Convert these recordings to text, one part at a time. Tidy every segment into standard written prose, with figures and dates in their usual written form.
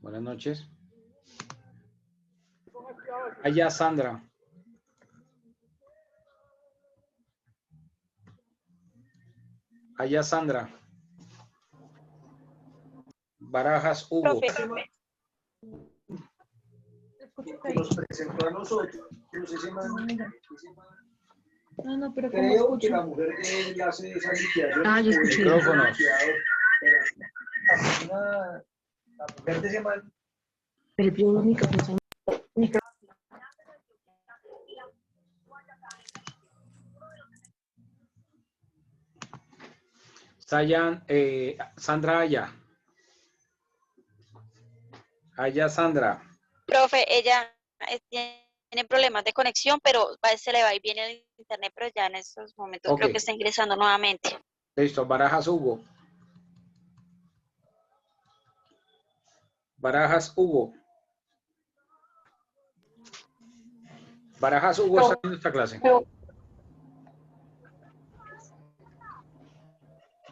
Buenas noches. Allá Sandra. Allá Sandra. Barajas Hugo. Profe, Nos presentó a nosotros. No, pero ¿cómo Creo escucho? que la mujer de él hace esa liquidación. Ah, yo escuché. Micrófonos. La mujer de ese man. Pero yo los micrófonos. Sayan, Sandra Aya. Aya Sandra. profe, ella tiene problemas de conexión, pero se le va y viene el internet, pero ya en estos momentos Ok. creo que está ingresando nuevamente. Listo. Barajas Hugo. Barajas Hugo. Barajas Hugo está viendo esta clase.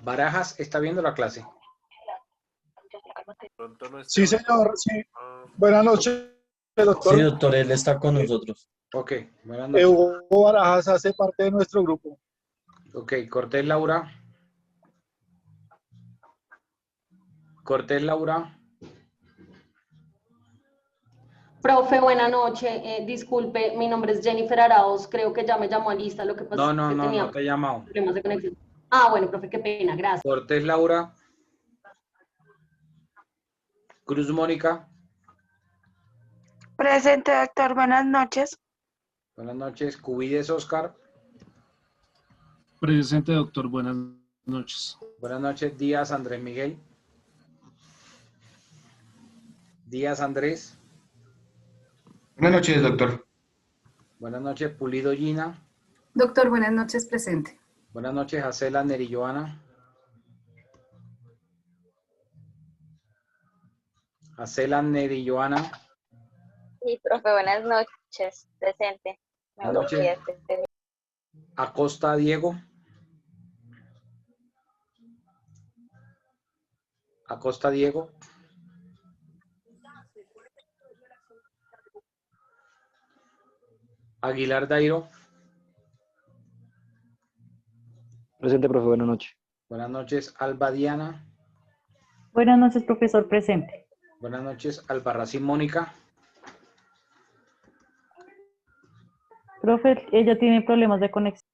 Barajas está viendo la clase. Sí, señor. Sí. Buenas noches, doctor. Sí, doctor, él está con nosotros. Ok. Buenas noches. Hugo Barajas hace parte de nuestro grupo. Ok. Cortés Laura. Cortés Laura. Profe, buena noche. Disculpe, mi nombre es Jennifer Arauz. Creo que ya me llamó a lista. Lo que pasa es que No tenía te he llamado. problemas de conexión. Ah, bueno, profe, qué pena. Gracias. Cortés Laura. Cruz Mónica. Presente, doctor. Buenas noches. Buenas noches. Cubides Oscar. Presente, doctor. Buenas noches. Buenas noches. Díaz Andrés Miguel. Díaz Andrés. Buenas noches, doctor. Buenas noches. Pulido Gina. Doctor, buenas noches, presente. Buenas noches. Acela Neri Joana. Acela Neri Joana. Sí, profe, buenas noches, presente. Buenas noches. Acosta Diego. Acosta Diego. Aguilar Dairo. Presente, profe, buenas noches. Buenas noches. Alba Diana. Buenas noches, profesor, presente. Buenas noches. Albarracín Mónica. Profe, ella tiene problemas de conexión.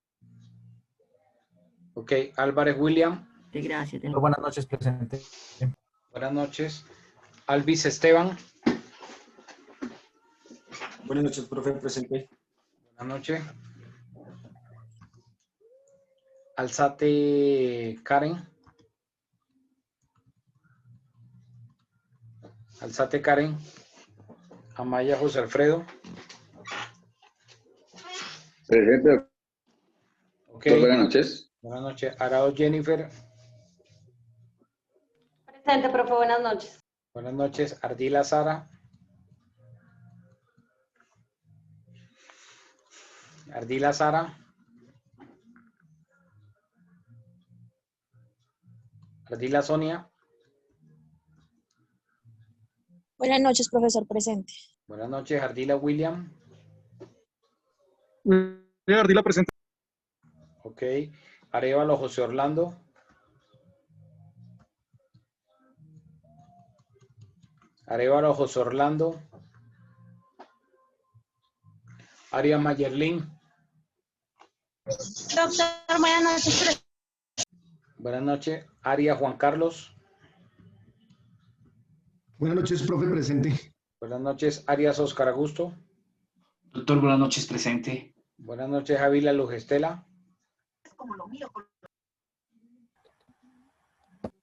Ok. Álvarez William. Gracias. Buenas noches, presente. Buenas noches. Alvis Esteban. Buenas noches, profe, presente. Buenas noches. Alzate Karen. Alzate Karen. Amaya José Alfredo. Presente. Ok. Buenas noches. Buenas noches. Arao Jennifer. Presente, profe, buenas noches. Buenas noches. Ardila Sara. Ardila Sara. Ardila Sonia. Buenas noches, profesor, presente. Buenas noches. Ardila William. Ardila presente. Ok. Arevalo José Orlando. Arevalo José Orlando. Aria Mayerlin. Doctor, buenas noches. Buenas noches. Aria Juan Carlos. Buenas noches, profe, presente. Buenas noches. Arias Oscar Augusto. Doctor, buenas noches, presente. Buenas noches. Ávila Luz Estela.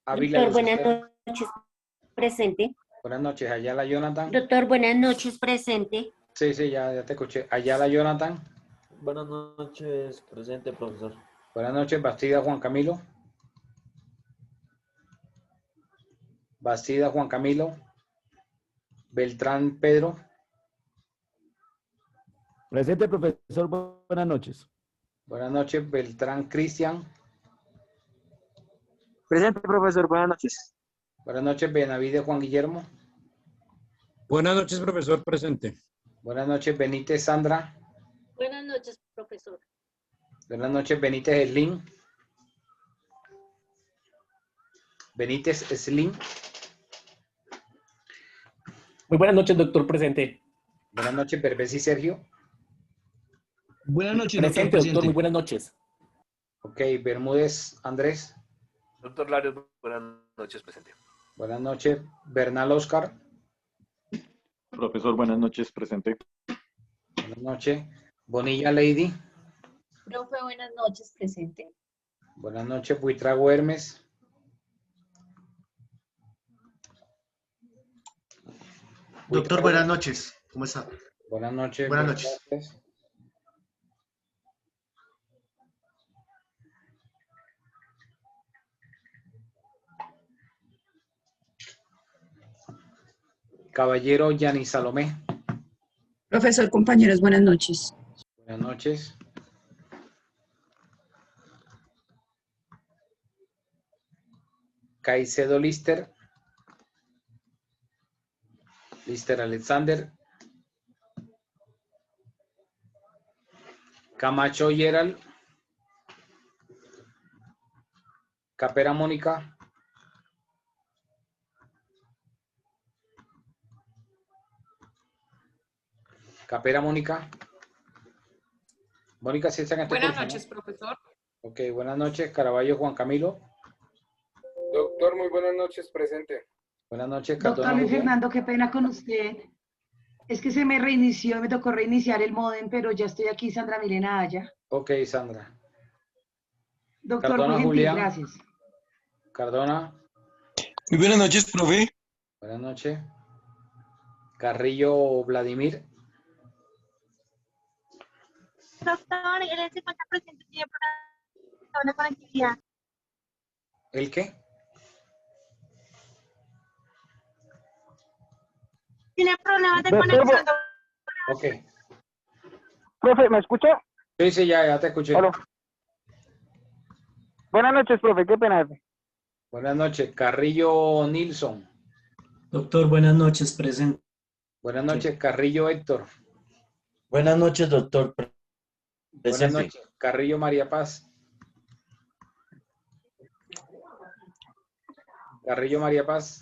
Ávila Doctor, Luz buenas Estela. noches, presente. Buenas noches. Ayala Jonathan. Doctor, buenas noches, presente. Sí, ya te escuché. Ayala Jonathan. Buenas noches, presente, profesor. Buenas noches. Bastida Juan Camilo. Bastida Juan Camilo. Beltrán Pedro. Presente, profesor, buenas noches. Buenas noches. Beltrán Cristian. Presente, profesor, buenas noches. Buenas noches. Benavides Juan Guillermo. Buenas noches, profesor, presente. Buenas noches, Benítez Sandra. Buenas noches, profesor. Buenas noches, Benítez Slim. Benítez Slim. Muy buenas noches, doctor presente. Buenas noches, Berbesi Sergio. Buenas noches, Presente, doctor, muy buenas noches. Ok, Bermúdez Andrés. Doctor Larios, buenas noches, presente. Buenas noches, Bernal Oscar. Profesor, buenas noches, presente. Buenas noches, Bonilla Lady. Profe, buenas noches, presente. Buenas noches, Buitrago Hermes. Doctor, buenas noches. ¿Cómo está? Buenas noches. Buenas noches. Caballero Yani Salomé. Profesor, compañeros, buenas noches. Buenas noches. Caicedo Lister. Lister Alexander. Camacho Gerald. Capera Mónica. Capera Mónica. Mónica, ¿sí está en este Buenas curso, noches, no? profesor. Ok, buenas noches. Caraballo Juan Camilo. Doctor, muy buenas noches, presente. Buenas noches, Doctor Cardona Luis Julián. Fernando, qué pena con usted. Es que se me reinició, me tocó reiniciar el módem, pero ya estoy aquí, Sandra Milena Aya. Ok, Sandra. Doctor, Cardona muy gentil, Julián. gracias. Cardona. Muy buenas noches, profe. Buenas noches. Carrillo Vladimir. Doctor, él se encuentra presente, tiene problemas de conectividad. ¿El qué? Tiene problemas de Doctor, conexión. Ok. Profe, ¿me escucha? Sí, sí, ya te escuché. Aló. Buenas noches, profe, qué pena. Buenas noches. Carrillo Nilsson. Doctor, buenas noches, presente. Buenas noches. Carrillo Héctor. Buenas noches, doctor. Buenas Presente. noches. Carrillo María Paz. Carrillo María Paz.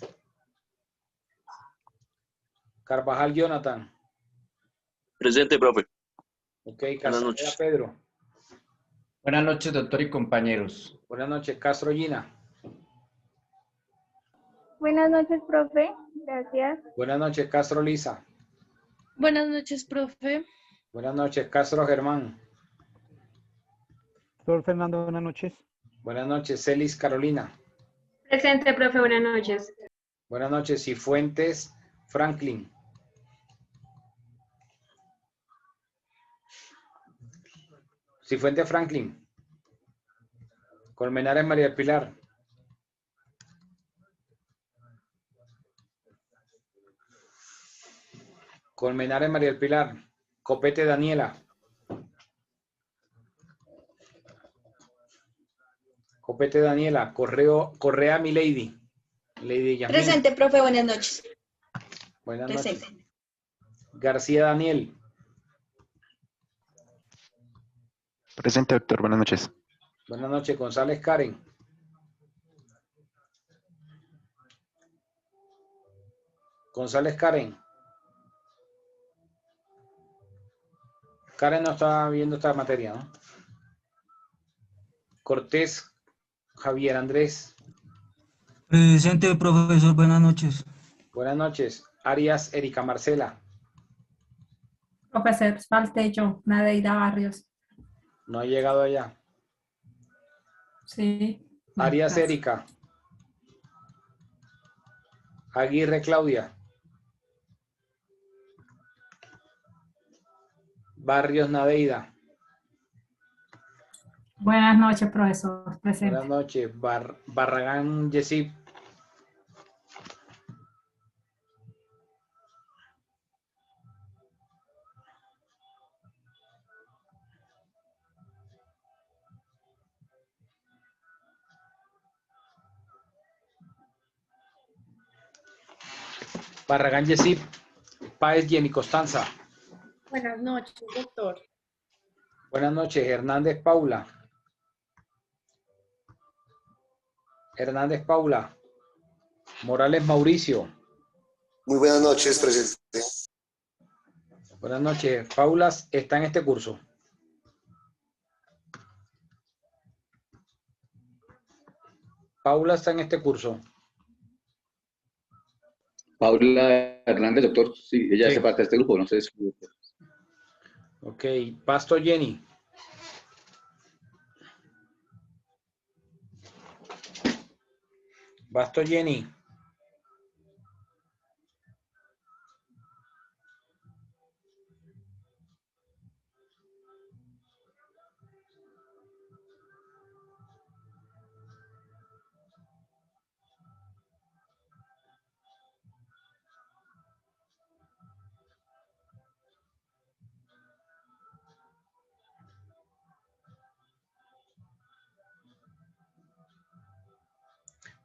Carvajal Jonathan. Presente, profe. Ok, Buenas Casanova noches. Pedro. Buenas noches, doctor y compañeros. Buenas noches. Castro Gina. Buenas noches, profe. Gracias. Buenas noches. Castro Lisa. Buenas noches, profe. Buenas noches. Castro Germán. Doctor Fernando, buenas noches. Buenas noches. Celis Carolina. Presente, profe. Buenas noches. Buenas noches. Cifuentes Franklin. Cifuentes Franklin. Colmenares María del Pilar. Colmenares María del Pilar. Copete Daniela. Copete Daniela. Correa Milady. Lady Yasmina. Presente, profe. Buenas noches. Buenas Presente. noches. García Daniel. Presente, doctor. Buenas noches. Buenas noches. González Karen. González Karen. Karen no está viendo esta materia, ¿no? Cortés Javier Andrés. Presente, profesor. Buenas noches. Buenas noches. Arias Erika Marcela. Profesor Faltello, Nadeida Barrios. No ha llegado allá. Sí. Arias Gracias. Erika. Aguirre Claudia. Barrios Nadeida. Buenas noches, profesor. Presente. Buenas noches. Barragán Yesip. Barragán Yesip. Páez Jenny Constanza. Buenas noches, doctor. Buenas noches. Hernández Paula. Hernández Paula. Morales Mauricio. Muy buenas noches, presente. Buenas noches. Paula está en este curso. Paula está en este curso. Paula Hernández, doctor. Sí, ella Sí. hace parte de este grupo, no sé. Ok. Pasto Jenny. Basto Jenny.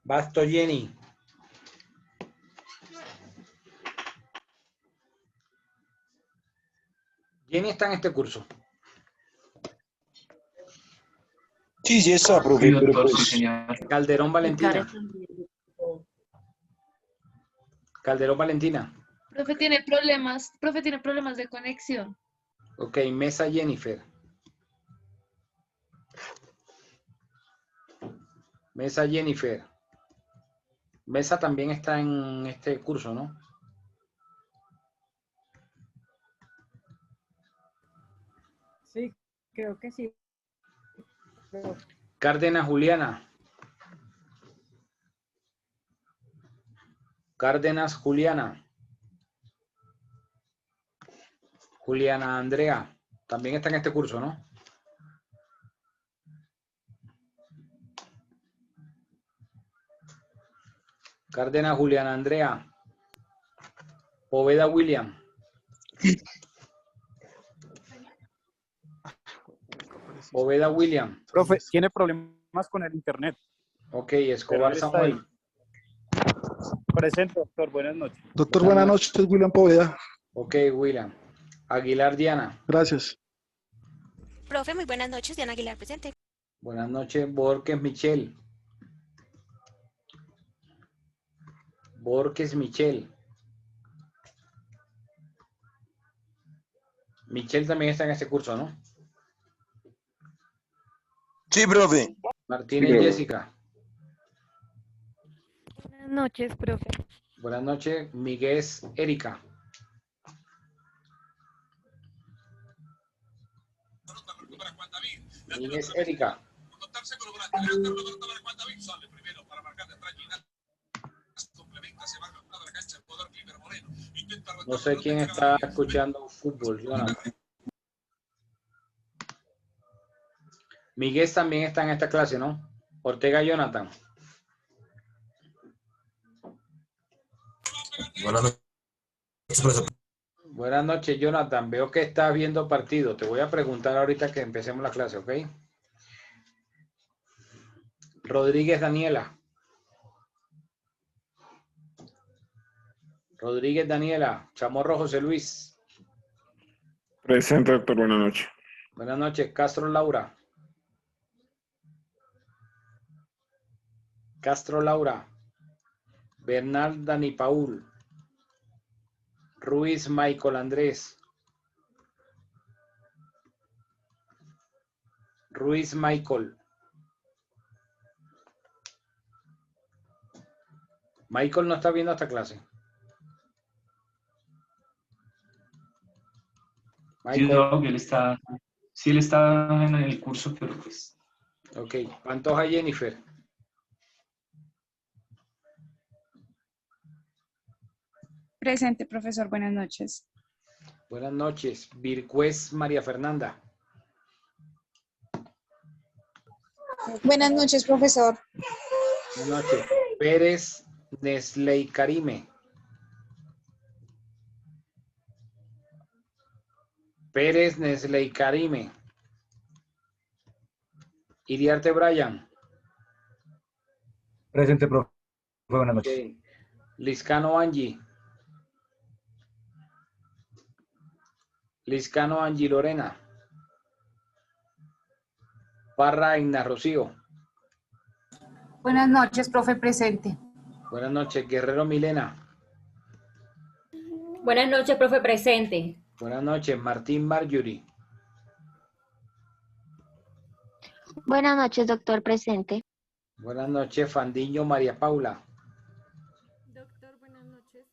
Basto Jenny. Jenny está en este curso. Sí, sí está, profe, pero pues... Calderón Valentina. Calderón Valentina. Profe tiene problemas de conexión. Ok, Mesa Jennifer. Mesa Jennifer. Mesa también está en este curso, ¿no? Sí, creo que sí. Cárdenas Juliana. Cárdenas Juliana. Juliana Andrea. También está en este curso, ¿no? Cárdenas Juliana Andrea. Poveda William. Poveda William. Profe, tiene problemas con el internet. Ok, Pero Escobar él está Samuel. ahí. Presente, doctor. Buenas noches. Doctor, buenas noches, William Poveda. Ok, William. Aguilar Diana. Gracias. Profe, muy buenas noches. Diana Aguilar, presente. Buenas noches, Borges Michelle. Borges Michelle. Michelle también está en este curso, ¿no? Sí, profe. Martínez Sí, profe. Jessica. Buenas noches, profe. Buenas noches, Miguel Erika. Miguel Erika. No sé quién está escuchando fútbol, Jonathan. Miguel también está en esta clase, ¿no? Ortega Jonathan. Buenas noches, profesor. Buenas noches, Jonathan. Veo que estás viendo partido. Te voy a preguntar ahorita que empecemos la clase, ¿ok? Rodríguez Daniela. Rodríguez Daniela. Chamorro José Luis. Presente, doctor. Buenas noches. Buenas noches, Castro Laura. Castro Laura. Bernal Dani Paul. Ruiz Michael Andrés. Ruiz Michael. Michael no está viendo esta clase. Sí, no, él está en el curso, pero pues... Ok, Pantoja Jennifer. Presente, profesor. Buenas noches. Buenas noches. Vircuez María Fernanda. Buenas noches, profesor. Buenas noches. Pérez Nesley Karime. Pérez Nesley Karime. Iriarte Brian. Presente, profe. Buenas noches. Okay. Liscano Angie. Liscano Angie Lorena. Parra Igna Rocío. Buenas noches, profe, presente. Buenas noches, Guerrero Milena. Buenas noches, profe, presente. Buenas noches, Martín Marjorie. Buenas noches, doctor, presente. Buenas noches, Fandiño María Paula. Doctor, buenas noches.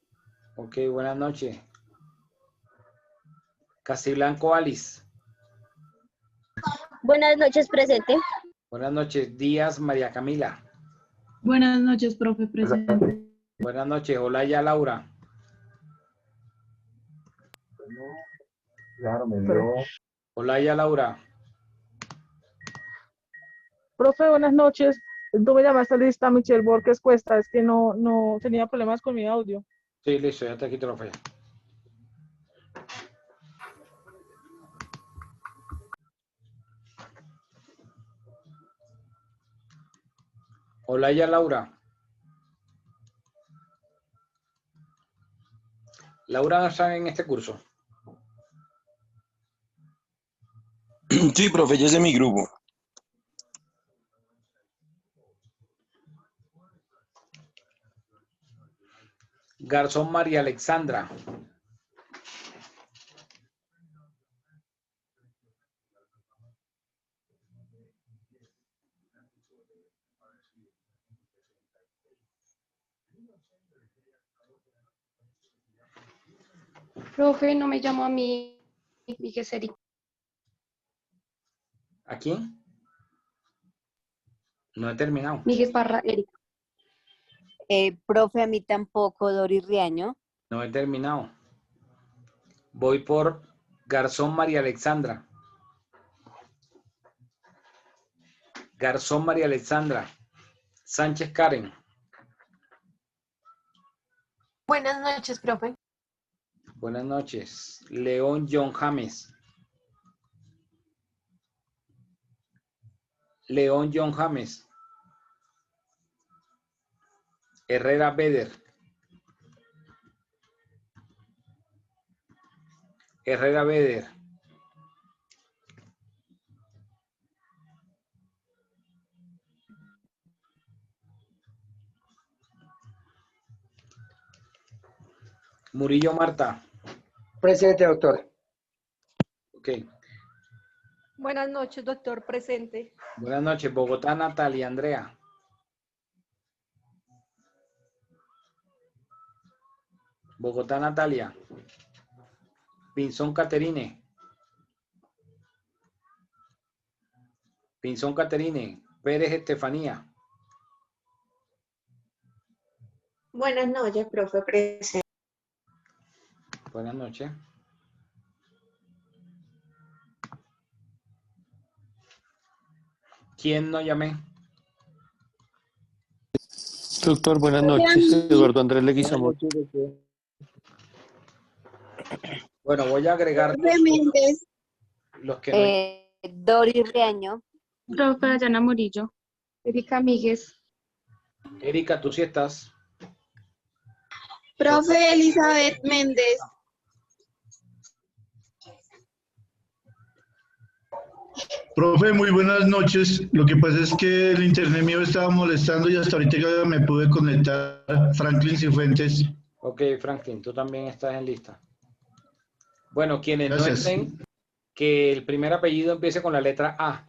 Ok, buenas noches. Castiblanco Alice. Buenas noches, presente. Buenas noches, Díaz María Camila. Buenas noches, profe, presente. Buenas noches, Olaya Laura. Claro, me dio. Olaya Laura. Profe, buenas noches. Tú me llamaste lista, Michelle Borges Cuesta. Es que no tenía problemas con mi audio. Sí, listo, ya te quito la falla. Olaya Laura. Laura no está en este curso. Sí, profe, yo es de mi grupo. Garzón María Alexandra. Profe, no me llamó a mí. Dije Erika. ¿A quién? No he terminado. Miguel Parra, Erika. Profe, a mí tampoco, Dori Riaño. No he terminado. Voy por Garzón María Alexandra. Garzón María Alexandra. Sánchez Karen. Buenas noches, profe. Buenas noches. León John James. León John James. Herrera Beder. Herrera Beder. Murillo Marta. Presente, doctor. Ok. Buenas noches, doctor, presente. Buenas noches, Bogotá, Natalia Andrea. Bogotá, Natalia. Pinzón Caterine. Pinzón Caterine. Pérez Estefanía. Buenas noches, profe, presente. Buenas noches. ¿Quién no llamé? Doctor, buenas noches. Eduardo Andrés Leguizamón. Bueno, voy a agregar los que no... Dori Riaño. Profe Dayana Murillo. Erika Míguez. Erika, tú sí estás. Profe Elizabeth Méndez. Profe, muy buenas noches. Lo que pasa es que el internet mío estaba molestando y hasta ahorita ya me pude conectar. Franklin Cifuentes. Ok, Franklin, tú también estás en lista. Bueno, quienes Gracias. no estén, que el primer apellido empiece con la letra A.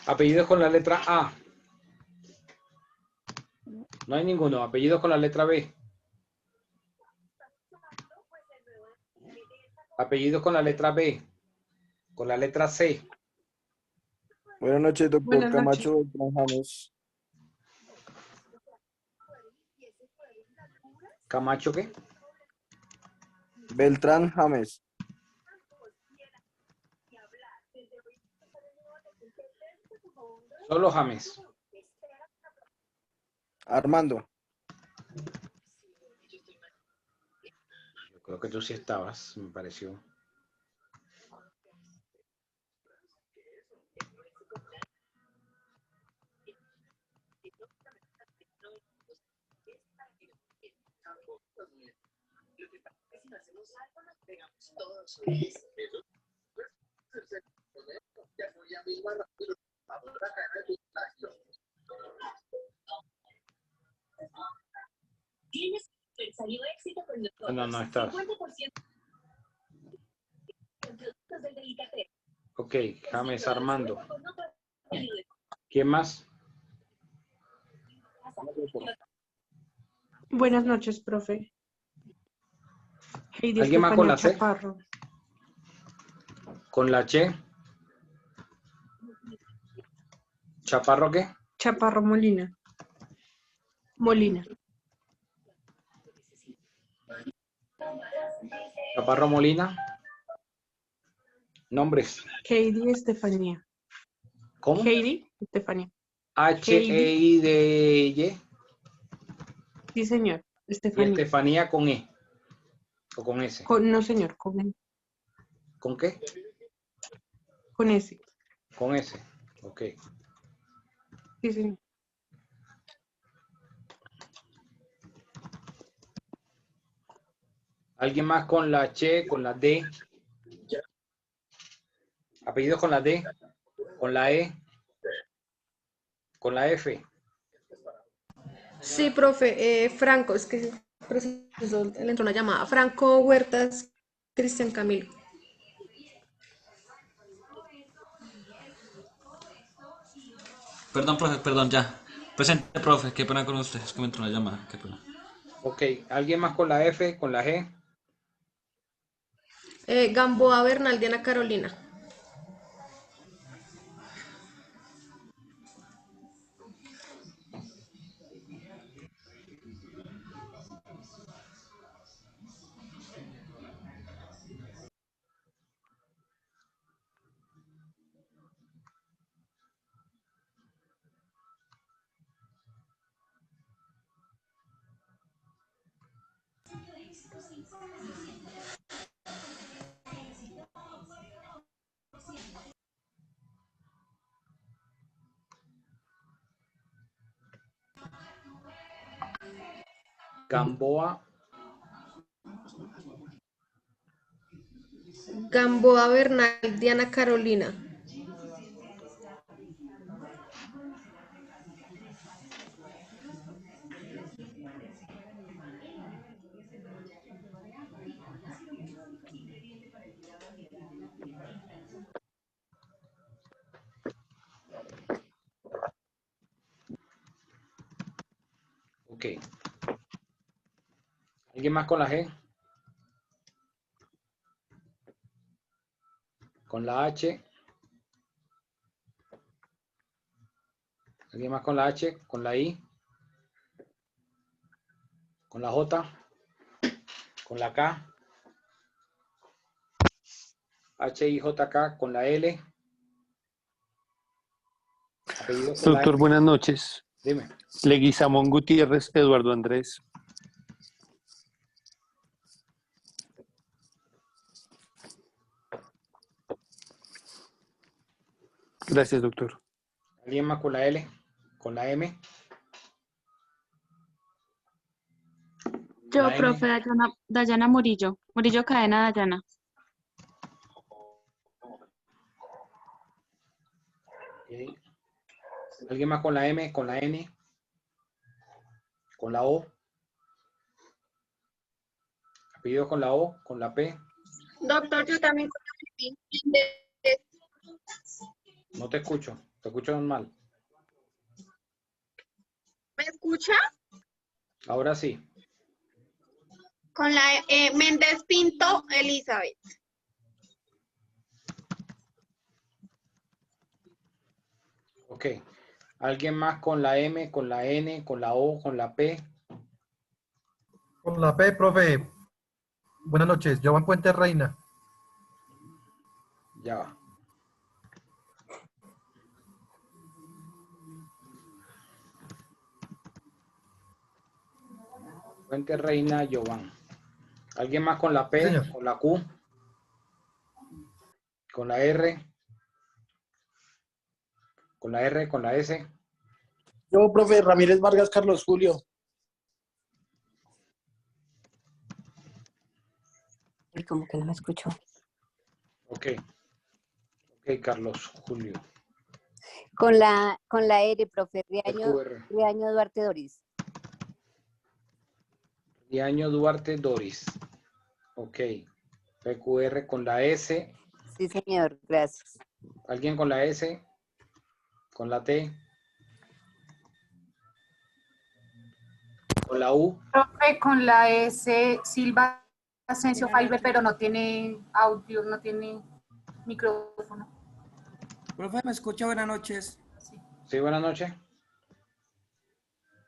Apellidos con la letra A. No hay ninguno. Apellidos con la letra B. Apellidos con la letra B. Con la letra C. Buenas noches, doctor Buenas noches. Camacho Beltrán James. ¿Camacho qué? Beltrán James. Solo James. Armando. Yo creo que tú sí estabas, me pareció. No, no estás. Ok, James Armando. ¿Quién más? Buenas noches, profe. Heidi ¿Alguien más con la C? Chaparro. ¿Con la Che? ¿Chaparro qué? Chaparro Molina. Molina. Chaparro Molina. Nombres. Heidi Estefanía. ¿Cómo? Heidi Estefanía. H-E-I-D-Y. Sí, señor. Y Estefanía. Estefanía con E. ¿O con S? No, señor, con E. ¿Con qué? Con S. Con S. Ok. Sí, señor. ¿Alguien más con la Che, con la D? ¿Apellidos con la D? ¿Con la E? ¿Con la F? Sí, profe. Franco, es que le entró una llamada. Franco Huertas, Cristian Camilo. Perdón, profe, perdón, ya. Presente, profe, qué pena con usted, es que me entró una llamada, qué pena. Ok. ¿Alguien más con la F, con la G? Gamboa Bernal, Diana Carolina. Gamboa. Gamboa Bernal, Diana Carolina. Ok. ¿Alguien más con la G? ¿Con la H? ¿Alguien más con la H? ¿Con la I? ¿Con la J? ¿Con la K? H-I-J-K. ¿Con la L? ¿Apellido con la Doctor, M? buenas noches. Dime. Leguizamón Gutiérrez, Eduardo Andrés. Gracias, doctor. ¿Alguien más con la L? ¿Con la M? Yo, La N. profe Dayana Murillo. Murillo Cadena Dayana. Ok. ¿Alguien más con la M? ¿Con la N? ¿Con la O? ¿Apellido con la O? ¿Con la P? Doctor, yo también con No te escucho normal. ¿Me escucha? Ahora sí. Con la Méndez Pinto, Elizabeth. Ok. ¿Alguien más con la M, con la N, con la O, con la P? Con la P, profe. Buenas noches, Jovan Puente Reina. Ya va. Puente Reina, Giovanni. ¿Alguien más con la P, Señor. con la Q, con la R, con la R, con la S? Yo, profe, Ramírez Vargas Carlos Julio. Uy, como que no me escuchó. Ok. Ok, Carlos Julio. Con la R, profe. Riaño, PQR. Riaño Duarte Doris. Riaño Duarte Doris. Ok. PQR con la S. Sí, señor. Gracias. ¿Alguien con la S? ¿Con la T? ¿Con la U? Profe, con la S, Silva Asensio Fiber, pero no tiene audio, no tiene micrófono. Profe, ¿me escucha? Buenas noches. Sí, buenas noches.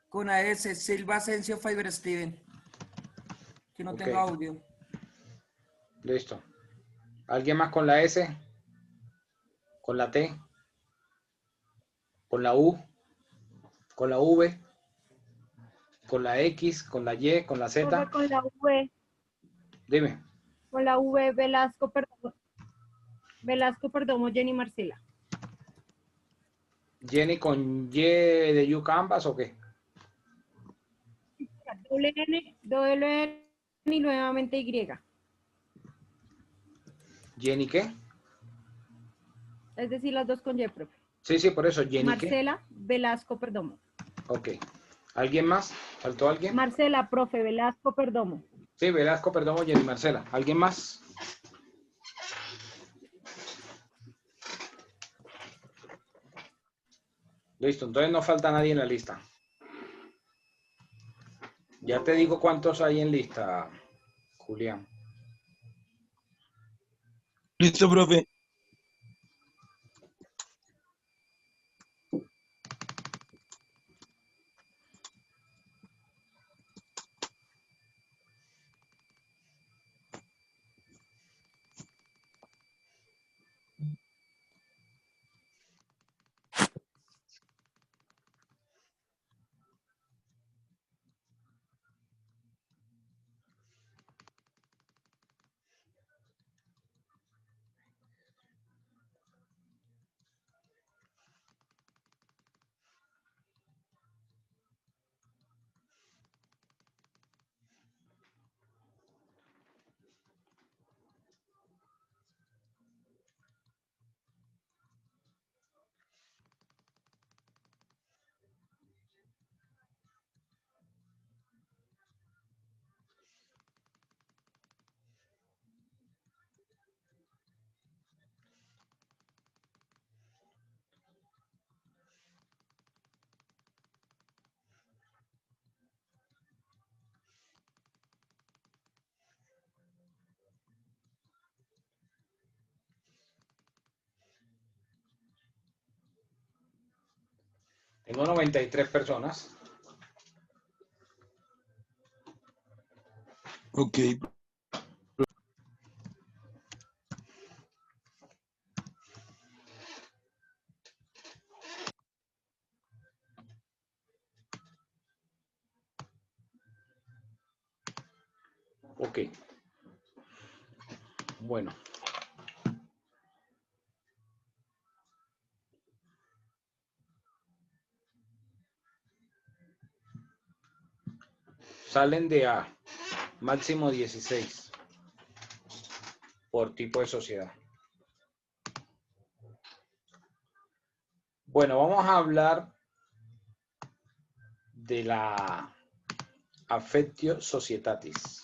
Con AS, Silva Asensio Fiber Steven. Que no Ok. tengo audio. Listo. ¿Alguien más con la S? ¿Con la T? ¿Con la U? ¿Con la V? ¿Con la X? ¿Con la Y? ¿Con la Z? Profe, con la V, Dime. con la V, Velasco Perdomo, Jenny Marcela. ¿Jenny con Y de yuca ambas o qué? Doble N y nuevamente Y. ¿Jenny qué? Es decir, las dos con Y, profe. Sí, sí, por eso. ¿Jenny qué? Marcela Velasco Perdomo. Ok. ¿Alguien más? ¿Faltó alguien? Marcela, profe, Velasco Perdomo. Sí, Velasco, perdón, Jenny Marcela. ¿Alguien más? Listo, entonces no falta nadie en la lista. Ya te digo cuántos hay en lista, Julián. Listo, profe. Tengo 93 personas. Ok. Ok. Bueno. Salen de A. Máximo 16. Por tipo de sociedad. Bueno, vamos a hablar de la Affectio Societatis.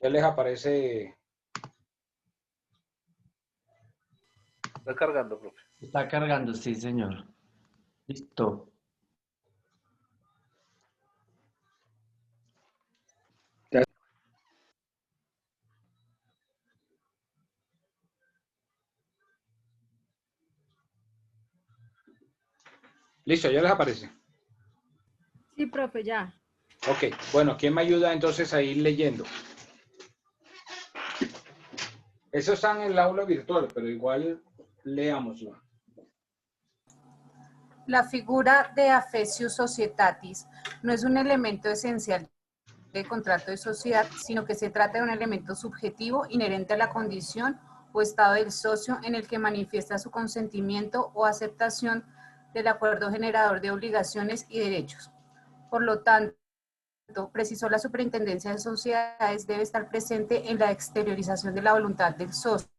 ¿Qué les aparece? Está cargando, profe. Está cargando, sí, señor. Listo. Listo, ¿ya les aparece? Sí, profe, ya. Ok, bueno, ¿quién me ayuda entonces a ir leyendo? Eso está en el aula virtual, pero igual leámoslo. La figura de affectio societatis no es un elemento esencial del contrato de sociedad, sino que se trata de un elemento subjetivo inherente a la condición o estado del socio en el que manifiesta su consentimiento o aceptación del acuerdo generador de obligaciones y derechos. Por lo tanto, precisó la Superintendencia de Sociedades debe estar presente en la exteriorización de la voluntad del socio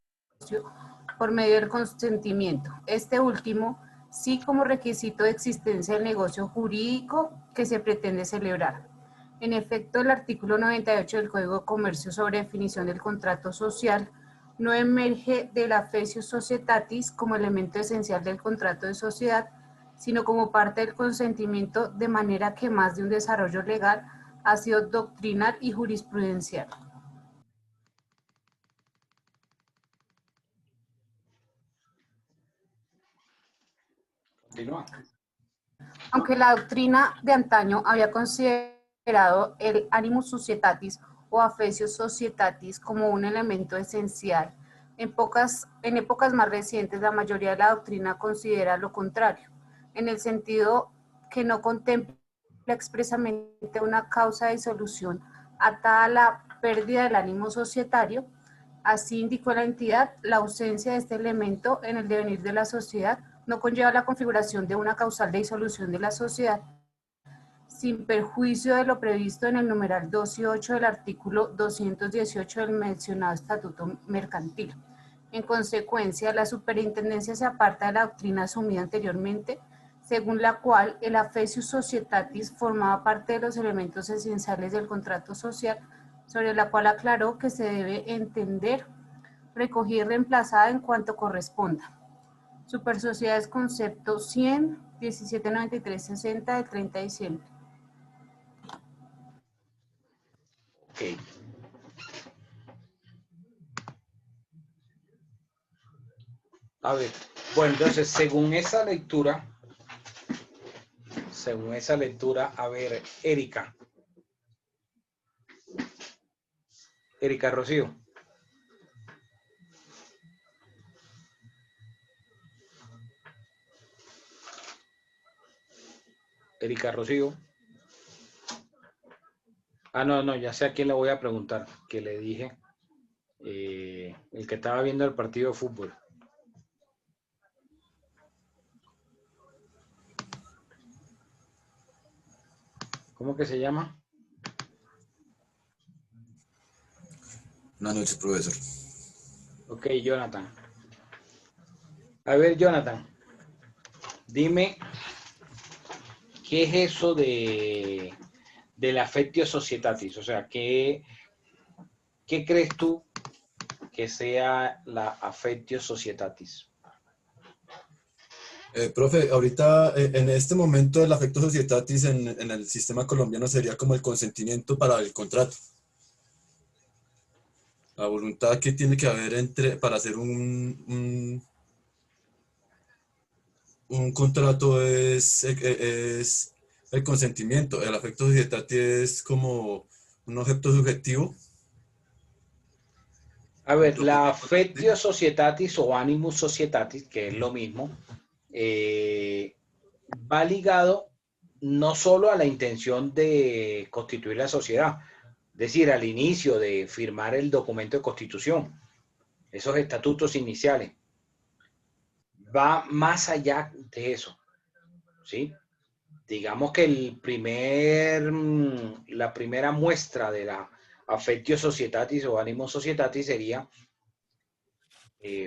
por medio del consentimiento. Este último, sí como requisito de existencia del negocio jurídico que se pretende celebrar. En efecto, el artículo 98 del Código de Comercio sobre definición del contrato social no emerge de la Faciu Societatis como elemento esencial del contrato de sociedad, sino como parte del consentimiento, de manera que más de un desarrollo legal ha sido doctrinal y jurisprudencial. Continúa. Aunque la doctrina de antaño había considerado el animus societatis o affectio societatis como un elemento esencial, en épocas más recientes la mayoría de la doctrina considera lo contrario, en el sentido que no contempla expresamente una causa de disolución atada a la pérdida del ánimo societario. Así indicó la entidad, la ausencia de este elemento en el devenir de la sociedad no conlleva la configuración de una causal de disolución de la sociedad, sin perjuicio de lo previsto en el numeral 2 y 8 del artículo 218 del mencionado Estatuto Mercantil. En consecuencia, la Superintendencia se aparta de la doctrina asumida anteriormente, según la cual el affectio societatis formaba parte de los elementos esenciales del contrato social, sobre la cual aclaró que se debe entender, recogida y reemplazada en cuanto corresponda. Supersociedades, concepto 100, 1793-60 del 30 de diciembre. Ok. A ver, bueno, entonces, según esa lectura, a ver, Erika Rocío. Erika Rocío. No, ya sé a quién le voy a preguntar, que le dije, el que estaba viendo el partido de fútbol. ¿Cómo que se llama? Buenas noches, profesor. Ok, Jonathan. A ver, Jonathan, dime, ¿qué es eso del affectio societatis? O sea, ¿qué crees tú que sea la affectio societatis? Profe, ahorita en este momento el affectio societatis en el sistema colombiano sería como el consentimiento para el contrato. La voluntad que tiene que haber para hacer un contrato es el consentimiento. El affectio societatis es como un objeto subjetivo. A ver, la affectio societatis o animus societatis, que es lo mismo, va ligado no solo a la intención de constituir la sociedad, es decir, al inicio de firmar el documento de constitución, esos estatutos iniciales. Va más allá de eso, ¿sí? Digamos que la primera muestra de la affectio societatis o animus societatis sería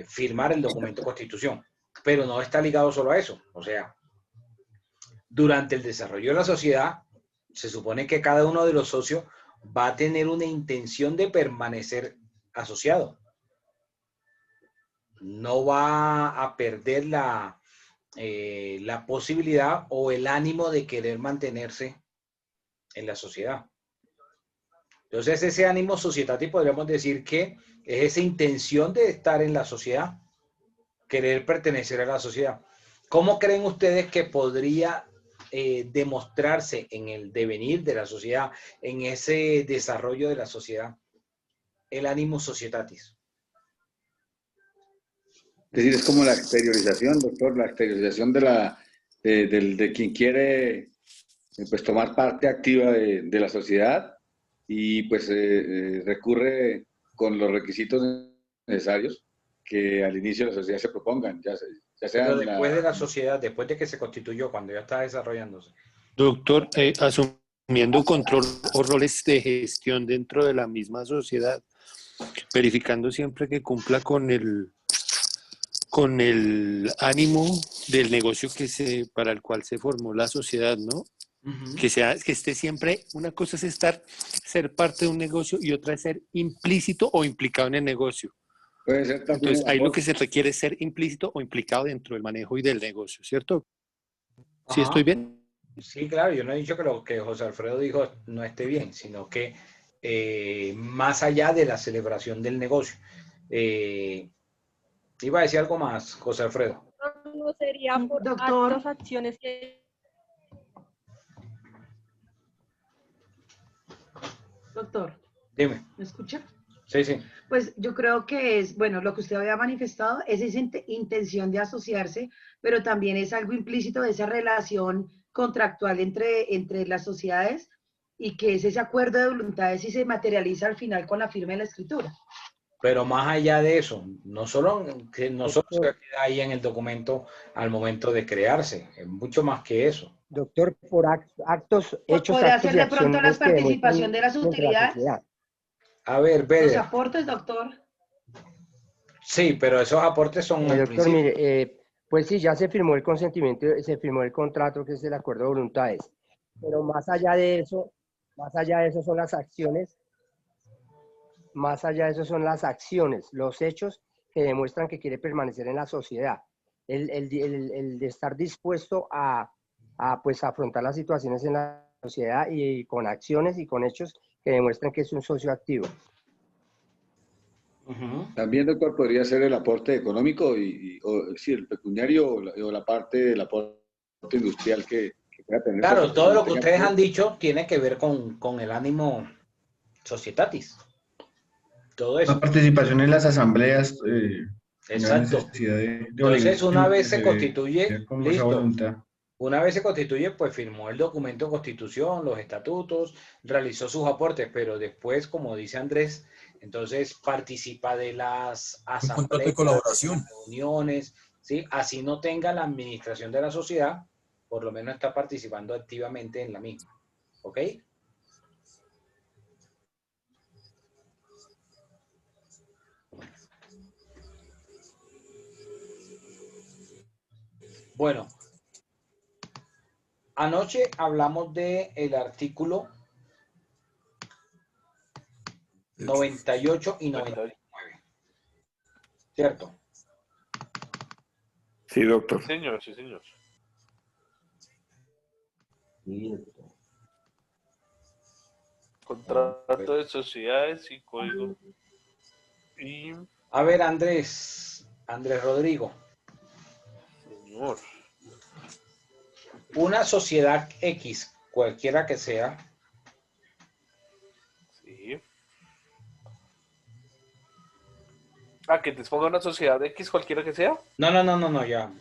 firmar el documento de constitución, pero no está ligado solo a eso. O sea, durante el desarrollo de la sociedad, se supone que cada uno de los socios va a tener una intención de permanecer asociado. No va a perder la posibilidad o el ánimo de querer mantenerse en la sociedad. Entonces, ese ánimo societatis podríamos decir que es esa intención de estar en la sociedad, querer pertenecer a la sociedad. ¿Cómo creen ustedes que podría demostrarse en el devenir de la sociedad, en ese desarrollo de la sociedad, el ánimo societatis? Es decir, es como la exteriorización, doctor, la exteriorización de quien quiere pues, tomar parte activa de la sociedad y pues recurre con los requisitos necesarios que al inicio de la sociedad se propongan, ya ya sea Pero en después de la sociedad, después de que se constituyó, cuando ya está desarrollándose. Doctor, asumiendo control o roles de gestión dentro de la misma sociedad, verificando siempre que cumpla con el ánimo del negocio para el cual se formó la sociedad, ¿no? Que esté siempre, una cosa es ser parte de un negocio y otra es ser implícito o implicado en el negocio. Puede ser también Entonces, el ahí lo aporte. que se requiere es ser implícito o implicado dentro del manejo y del negocio, ¿cierto? ¿Sí Ajá. estoy bien? Sí, claro, yo no he dicho que lo que José Alfredo dijo no esté bien, sino que más allá de la celebración del negocio. Iba a decir algo más, José Alfredo. No sería por Doctor. actos, acciones que... Doctor, Dime. ¿me escucha? Sí, sí. Pues yo creo que es, bueno, lo que usted había manifestado es esa intención de asociarse, pero también es algo implícito de esa relación contractual entre las sociedades y que es ese acuerdo de voluntades y se materializa al final con la firma de la escritura. Pero más allá de eso, no solo se queda ahí en el documento al momento de crearse, es mucho más que eso. Doctor, por actos, hechos, ¿Podría actos ser y de pronto la acciones que demuestran participación de las dentro de la utilidades? sociedad. A ver, Los Beder. aportes, doctor. Sí, pero esos aportes son al Doctor, principio. mire, pues sí, ya se firmó el consentimiento, se firmó el contrato, que es el acuerdo de voluntades. Pero más allá de eso son las acciones, más allá de eso son las acciones, los hechos que demuestran que quiere permanecer en la sociedad. El de estar dispuesto pues, afrontar las situaciones en la sociedad y con acciones y con hechos que demuestran que es un socio activo. También, doctor, podría ser el aporte económico sí, el pecuniario o la parte del aporte industrial que pueda tener. Claro, todo lo que ustedes han dicho tiene que ver con el ánimo societatis. Todo eso. La participación en las asambleas. Exacto. Entonces, una vez se constituye, listo. Una vez se constituye, pues firmó el documento de constitución, los estatutos, realizó sus aportes, pero después, como dice Andrés, entonces participa de las Un contrato de asambleas, colaboración. de las reuniones, ¿sí? Así no tenga la administración de la sociedad, por lo menos está participando activamente en la misma. ¿Ok? Bueno, anoche hablamos del artículo 98 y 99. ¿Cierto? Sí, doctor. Sí, señor, sí, señor. Contrato de sociedades y código. Y... A ver, Andrés Rodrigo. Señor. Una sociedad X, cualquiera que sea. Sí. Que te ponga una sociedad X, cualquiera que sea. No, ya.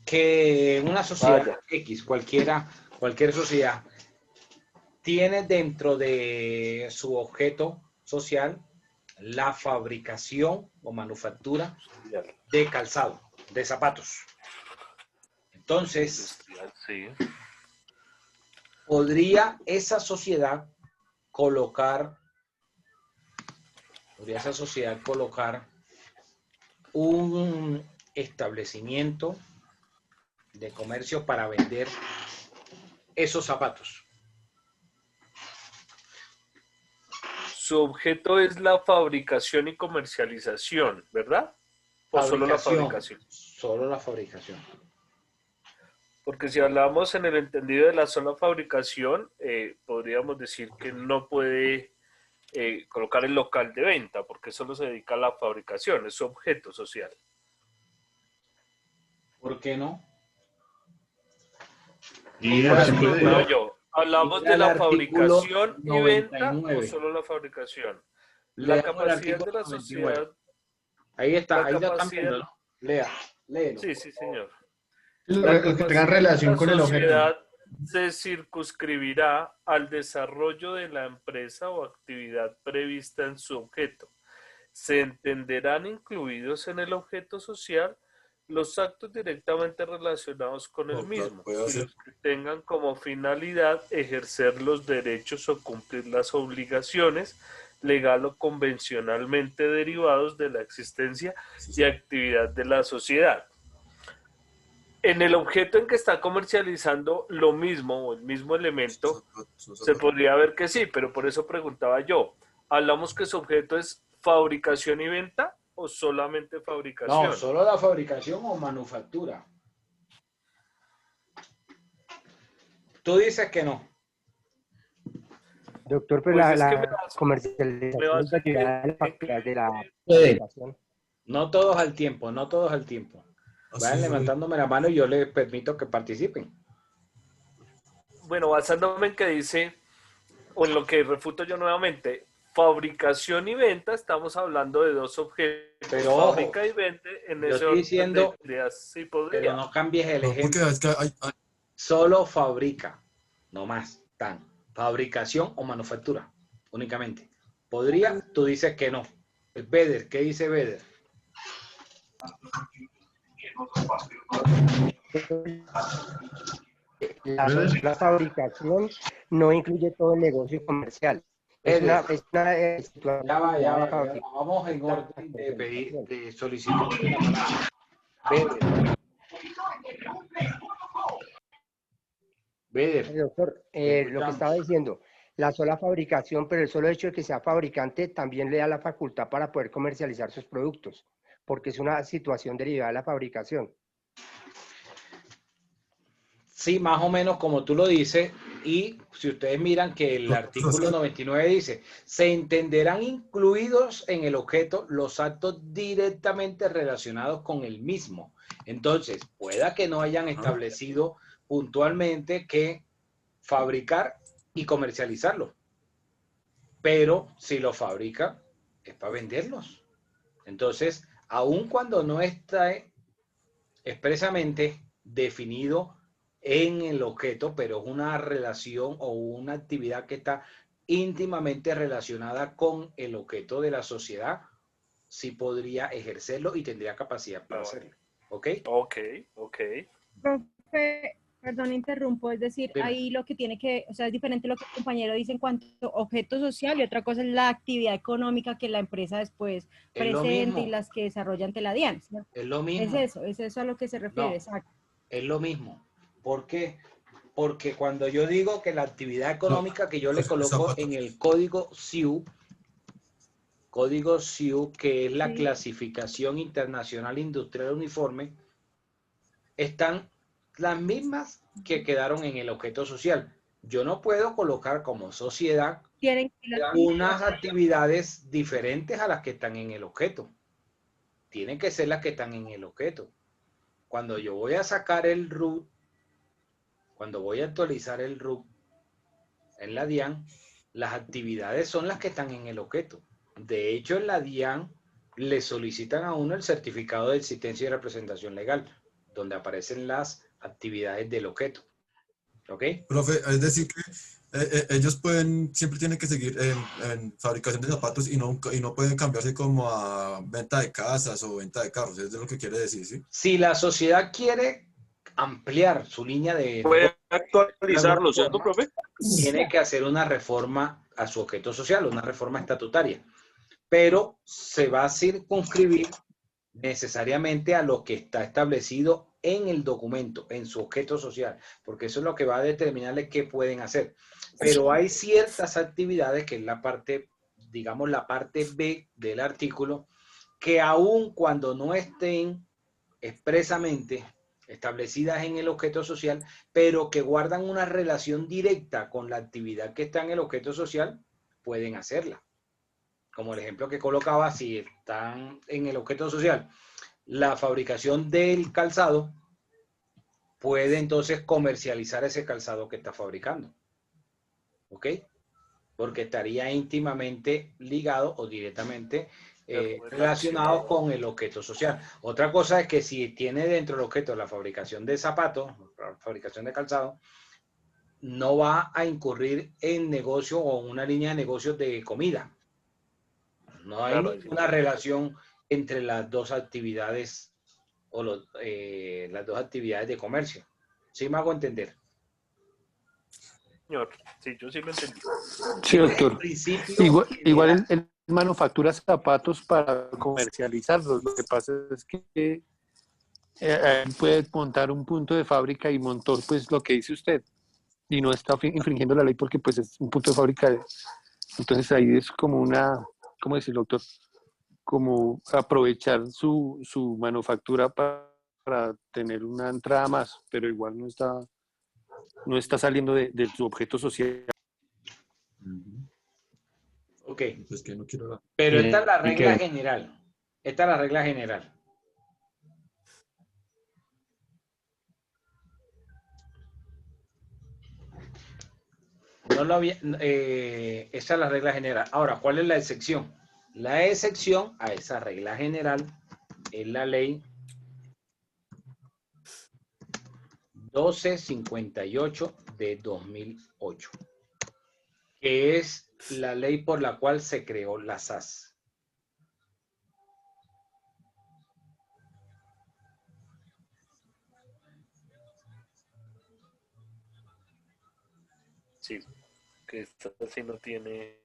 Que una sociedad X, cualquier sociedad, tiene dentro de su objeto social la fabricación o manufactura de calzado, de zapatos. Entonces, ¿podría esa sociedad colocar un establecimiento de comercio para vender esos zapatos? Su objeto es la fabricación y comercialización, ¿verdad? ¿O solo la fabricación? Solo la fabricación. Porque si hablamos en el entendido de la sola fabricación, podríamos decir que no puede colocar el local de venta, porque solo se dedica a la fabricación, es su objeto social. ¿Por qué no? Hablamos de la fabricación y venta o solo la fabricación. La capacidad de la sociedad. Ahí está, ahí lo están viendo, ¿no? Léelo. Sí, sí, señor. Lo que tenga relación con el objeto. La sociedad se circunscribirá al desarrollo de la empresa o actividad prevista en su objeto. Se entenderán incluidos en el objeto social los actos directamente relacionados con el No, mismo puede y hacer. los que tengan como finalidad ejercer los derechos o cumplir las obligaciones legal o convencionalmente derivados de la existencia y actividad de la sociedad. En el objeto en que está comercializando lo mismo o el mismo elemento, se podría ver que sí, pero por eso preguntaba yo, ¿hablamos que su objeto es fabricación y venta o solamente fabricación? No, solo la fabricación o manufactura. Tú dices que no. Doctor, pero Pues es que la comercialización es derivada de la facultad de la fabricación. No todos al tiempo, no todos al tiempo. Vayan levantándome la mano y yo les permito que participen. Bueno, basándome en que dice, o en lo que refuto yo nuevamente, fabricación y venta, estamos hablando de dos objetos, Pero ojo, fábrica y venta, en yo ese estoy orden diciendo, de ideas, sí podría. pero no cambies el No, porque ejemplo. es que hay- Solo fabrica, no más, tan. Fabricación o manufactura, únicamente. ¿Podría? Tú dices que no. Beder, ¿qué dice Beder? La fabricación no incluye todo el negocio comercial. Es una situación Ya va, derivada de la ya va. fabricación. Vamos en orden de pedir, de solicitud de la palabra. Beder. Beder. Doctor, lo que estaba diciendo, la sola fabricación, pero el solo hecho de que sea fabricante también le da la facultad para poder comercializar sus productos, porque es una situación derivada de la fabricación. Sí, más o menos como tú lo dices, y si ustedes miran que el artículo 99 dice, se entenderán incluidos en el objeto los actos directamente relacionados con el mismo. Entonces, pueda que no hayan establecido puntualmente que fabricar y comercializarlo, pero si lo fabrica, es para venderlos. Entonces, aun cuando no está expresamente definido en el objeto, pero es una relación o una actividad que está íntimamente relacionada con el objeto de la sociedad, sí podría ejercerlo y tendría capacidad para hacerlo. ¿Ok? Ok. Profe, perdón, interrumpo, es decir, Dime. ahí lo que tiene que, o sea, es diferente lo que el compañero dice en cuanto a objeto social y otra cosa es la actividad económica que la empresa después Es lo presente y mismo. las que desarrolla ante la DIAN. ¿No? Es lo mismo. Es eso a lo que se refiere, No. exacto. Es lo mismo. ¿Por qué? Porque cuando yo digo que la actividad económica que yo le coloco en el código SIU, que es la clasificación internacional industrial uniforme, están las mismas que quedaron en el objeto social. Yo no puedo colocar como sociedad unas actividades diferentes a las que están en el objeto. Tienen que ser las que están en el objeto. Cuando yo voy a sacar el RUT, cuando voy a actualizar el RUT en la DIAN, las actividades son las que están en el objeto. De hecho, en la DIAN le solicitan a uno el certificado de existencia y representación legal, donde aparecen las actividades del objeto. ¿Ok? Profe, es decir que ellos siempre tienen que seguir en fabricación de zapatos y no pueden cambiarse como a venta de casas o venta de carros, es de lo que quiere decir, ¿sí? Si la sociedad quiere ampliar su línea de... Puede actualizarlo, ¿cierto, profe? Tiene que hacer una reforma a su objeto social, una reforma estatutaria, pero se va a circunscribir necesariamente a lo que está establecido en el documento, en su objeto social, porque eso es lo que va a determinarle qué pueden hacer. Pero hay ciertas actividades, que es la parte, digamos, la parte B del artículo, que aun cuando no estén expresamente establecidas en el objeto social, pero que guardan una relación directa con la actividad que está en el objeto social, pueden hacerla. Como el ejemplo que colocaba, si están en el objeto social, la fabricación del calzado, puede entonces comercializar ese calzado que está fabricando. ¿Ok? Porque estaría íntimamente ligado o directamente relacionado con el objeto social. Otra cosa es que si tiene dentro del objeto la fabricación de zapatos, la fabricación de calzado, no va a incurrir en negocio o una línea de negocios de comida. No hay ninguna relación entre las dos actividades o las dos actividades de comercio. ¿Sí me hago entender? Señor, sí, yo sí lo entendí. Sí, doctor. Principio Igual general. él manufactura zapatos para comercializarlos. Lo que pasa es que él puede montar un punto de fábrica y montó pues lo que dice usted. Y no está infringiendo la ley porque pues es un punto de fábrica. Entonces ahí es como una, ¿cómo decirlo, doctor? Como aprovechar su manufactura para tener una entrada más, pero igual no está saliendo de su objeto social. Ok. Pues que no quiero Pero esta es la regla general. Esta es la regla general. No lo había, esa es la regla general. Ahora, ¿cuál es la excepción? La excepción a esa regla general es la ley 1258 de 2008, que es la ley por la cual se creó la SAS. Sí, que esta sí no tiene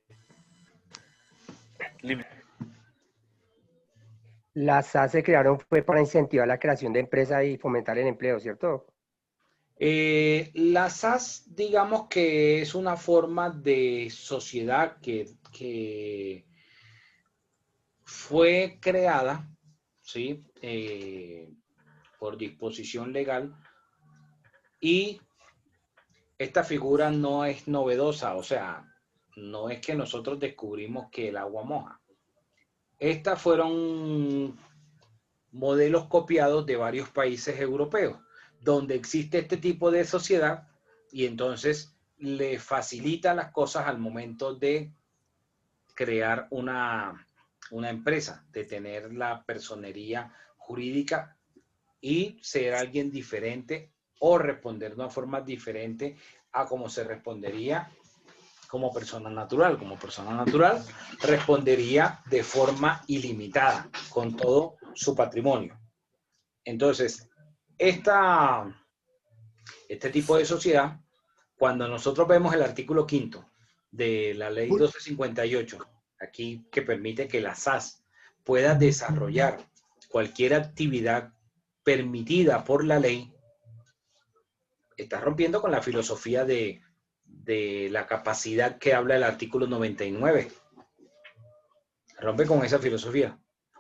límite. Las SAS se crearon fue para incentivar la creación de empresas y fomentar el empleo, ¿cierto? La SAS, digamos que es una forma de sociedad que fue creada, ¿sí? Por disposición legal, y esta figura no es novedosa, o sea, no es que nosotros descubrimos que el agua moja. Estas fueron modelos copiados de varios países europeos, donde existe este tipo de sociedad y entonces le facilita las cosas al momento de crear una empresa, de tener la personería jurídica y ser alguien diferente o responder de una forma diferente a como se respondería como persona natural. Como persona natural respondería de forma ilimitada con todo su patrimonio. Entonces, este tipo de sociedad, cuando nosotros vemos el artículo 5º de la ley 1258, aquí que permite que la SAS pueda desarrollar cualquier actividad permitida por la ley, está rompiendo con la filosofía de la capacidad que habla el artículo 99. Rompe con esa filosofía.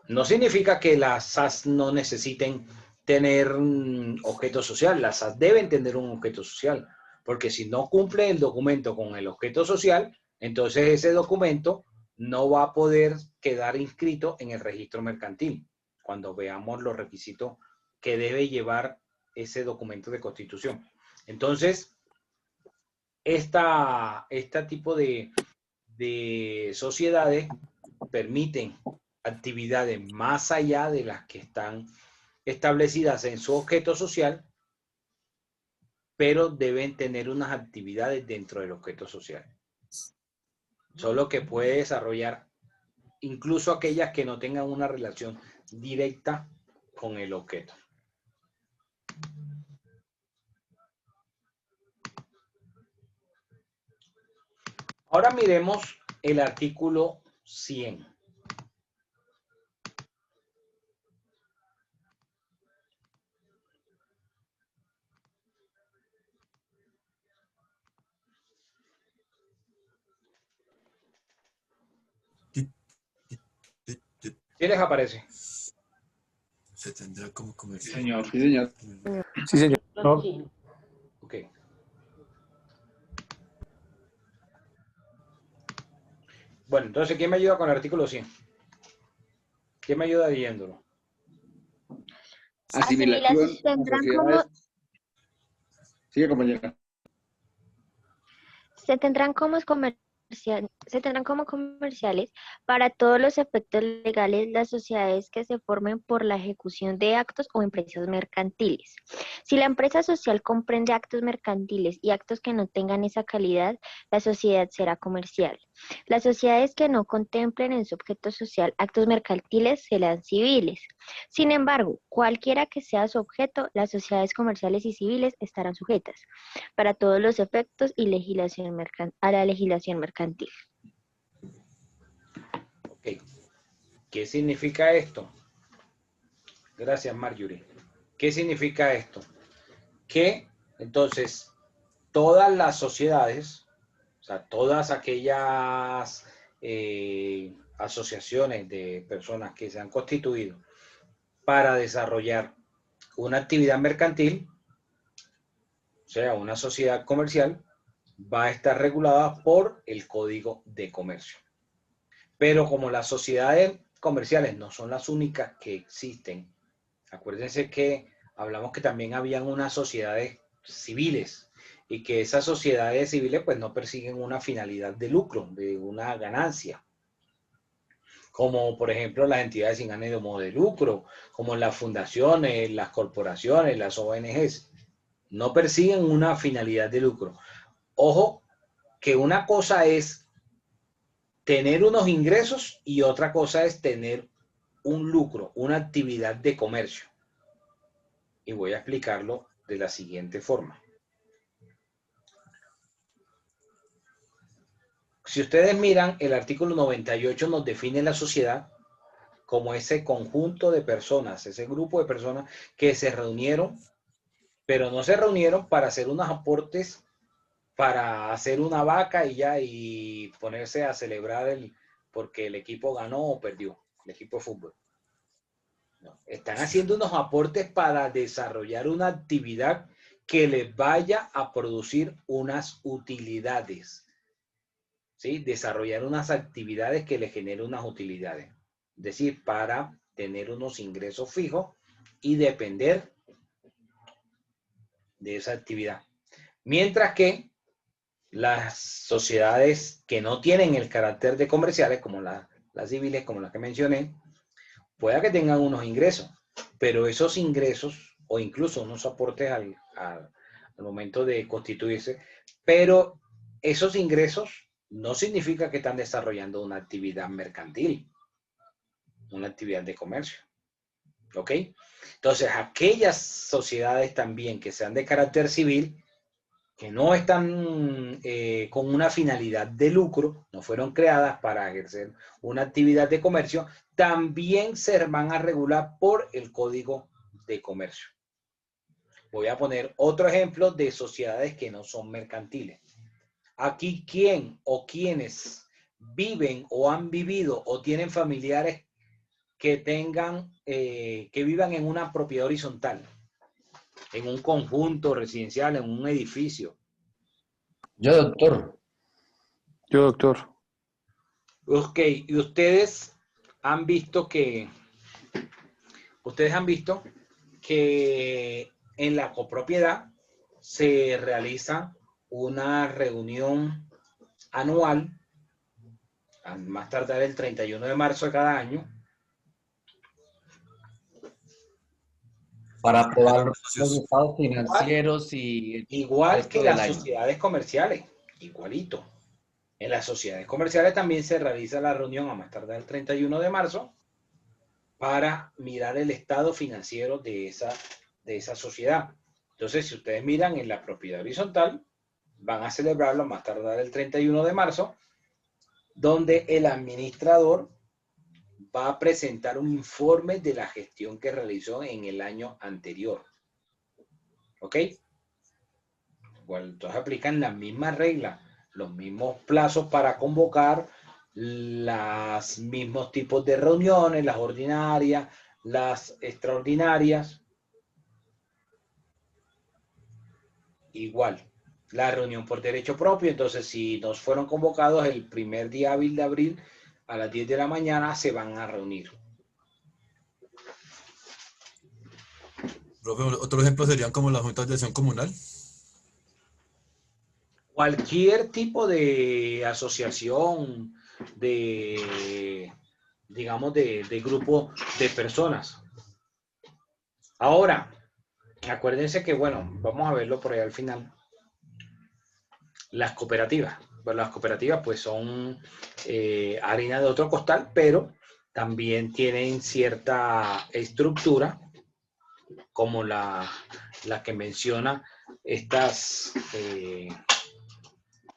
No significa que las SAS no necesiten tener un objeto social. Las SAS deben tener un objeto social, porque si no cumple el documento con el objeto social, entonces ese documento no va a poder quedar inscrito en el registro mercantil, cuando veamos los requisitos que debe llevar ese documento de constitución. Entonces, este tipo de sociedades permiten actividades más allá de las que están establecidas en su objeto social, pero deben tener unas actividades dentro del objeto social. Solo que puede desarrollar incluso aquellas que no tengan una relación directa con el objeto. Ahora miremos el artículo 100. ¿Qué les aparece? Se tendrá como comercial. Señor. Sí, señor. Sí, señor. Ok. Bueno, entonces, ¿quién me ayuda con el artículo 100? ¿Quién me ayuda leyéndolo? Asimilación a tendrán sociedades. Sigue, compañera. Se tendrán como comerciales para todos los efectos legales las sociedades que se formen por la ejecución de actos o empresas mercantiles. Si la empresa social comprende actos mercantiles y actos que no tengan esa calidad, la sociedad será comercial. Las sociedades que no contemplen en su objeto social actos mercantiles serán civiles. Sin embargo, cualquiera que sea su objeto, las sociedades comerciales y civiles estarán sujetas, para todos los efectos y a la legislación mercantil. Ok. ¿Qué significa esto? Gracias, Marjorie. ¿Qué significa esto? Que entonces todas las sociedades, o sea, todas aquellas asociaciones de personas que se han constituido para desarrollar una actividad mercantil, o sea, una sociedad comercial, va a estar regulada por el Código de Comercio. Pero como las sociedades comerciales no son las únicas que existen, acuérdense que hablamos que también habían unas sociedades civiles y que esas sociedades civiles pues no persiguen una finalidad de lucro, de una ganancia. Como por ejemplo las entidades sin ánimo de lucro, como las fundaciones, las corporaciones, las ONGs, no persiguen una finalidad de lucro. Ojo, que una cosa es tener unos ingresos y otra cosa es tener un lucro, una actividad de comercio. Y voy a explicarlo de la siguiente forma. Si ustedes miran, el artículo 98 nos define la sociedad como ese conjunto de personas, ese grupo de personas que se reunieron, pero no se reunieron para hacer unos aportes, para hacer una vaca y ya, y ponerse a celebrar porque el equipo ganó o perdió, el equipo de fútbol. No, están haciendo unos aportes para desarrollar una actividad que les vaya a producir unas utilidades. ¿Sí? Desarrollar unas actividades que les generen unas utilidades. Es decir, para tener unos ingresos fijos y depender de esa actividad. Mientras que las sociedades que no tienen el carácter de comerciales, como las civiles, como las que mencioné, pueda que tengan unos ingresos, pero esos ingresos, o incluso unos aportes al momento de constituirse, pero esos ingresos no significa que están desarrollando una actividad mercantil, una actividad de comercio. ¿Ok? Entonces, aquellas sociedades también que sean de carácter civil, que no están con una finalidad de lucro, no fueron creadas para ejercer una actividad de comercio, también se van a regular por el Código de Comercio. Voy a poner otro ejemplo de sociedades que no son mercantiles. Aquí, ¿quién o quiénes viven o han vivido o tienen familiares que tengan, que vivan en una propiedad horizontal, en un conjunto residencial, en un edificio? Yo, doctor. Yo, doctor. Ok, y ustedes han visto que en la copropiedad se realiza una reunión anual, a más tardar el 31 de marzo de cada año, Para aprobar los estados financieros y... igual que las sociedades comerciales, igualito. En las sociedades comerciales también se realiza la reunión a más tardar el 31 de marzo para mirar el estado financiero de esa sociedad. Entonces, si ustedes miran en la propiedad horizontal, van a celebrarlo a más tardar el 31 de marzo, donde el administrador va a presentar un informe de la gestión que realizó en el año anterior. ¿Ok? Bueno, entonces aplican las mismas reglas, los mismos plazos para convocar, los mismos tipos de reuniones, las ordinarias, las extraordinarias. Igual, la reunión por derecho propio. Entonces, si nos fueron convocados el primer día hábil de abril a las 10 de la mañana, se van a reunir. Profe, otro ejemplo serían como las juntas de acción comunal. Cualquier tipo de asociación, digamos, de grupo de personas. Ahora, acuérdense que, bueno, vamos a verlo por ahí al final. Las cooperativas. Bueno, las cooperativas pues son harina de otro costal, pero también tienen cierta estructura, como la que menciona estas,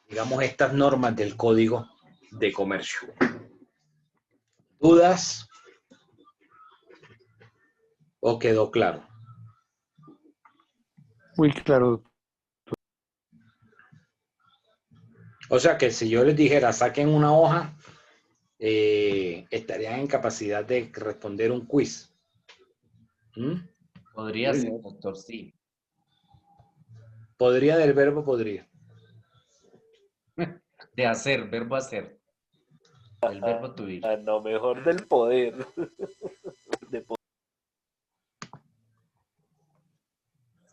digamos, estas normas del Código de Comercio. ¿Dudas? ¿O quedó claro? Muy claro. O sea que si yo les dijera saquen una hoja, estarían en capacidad de responder un quiz. ¿Mm? Podría ser, doctor, sí. Podría del verbo podría. De hacer, verbo hacer. El verbo to ir. No, mejor del poder. De poder.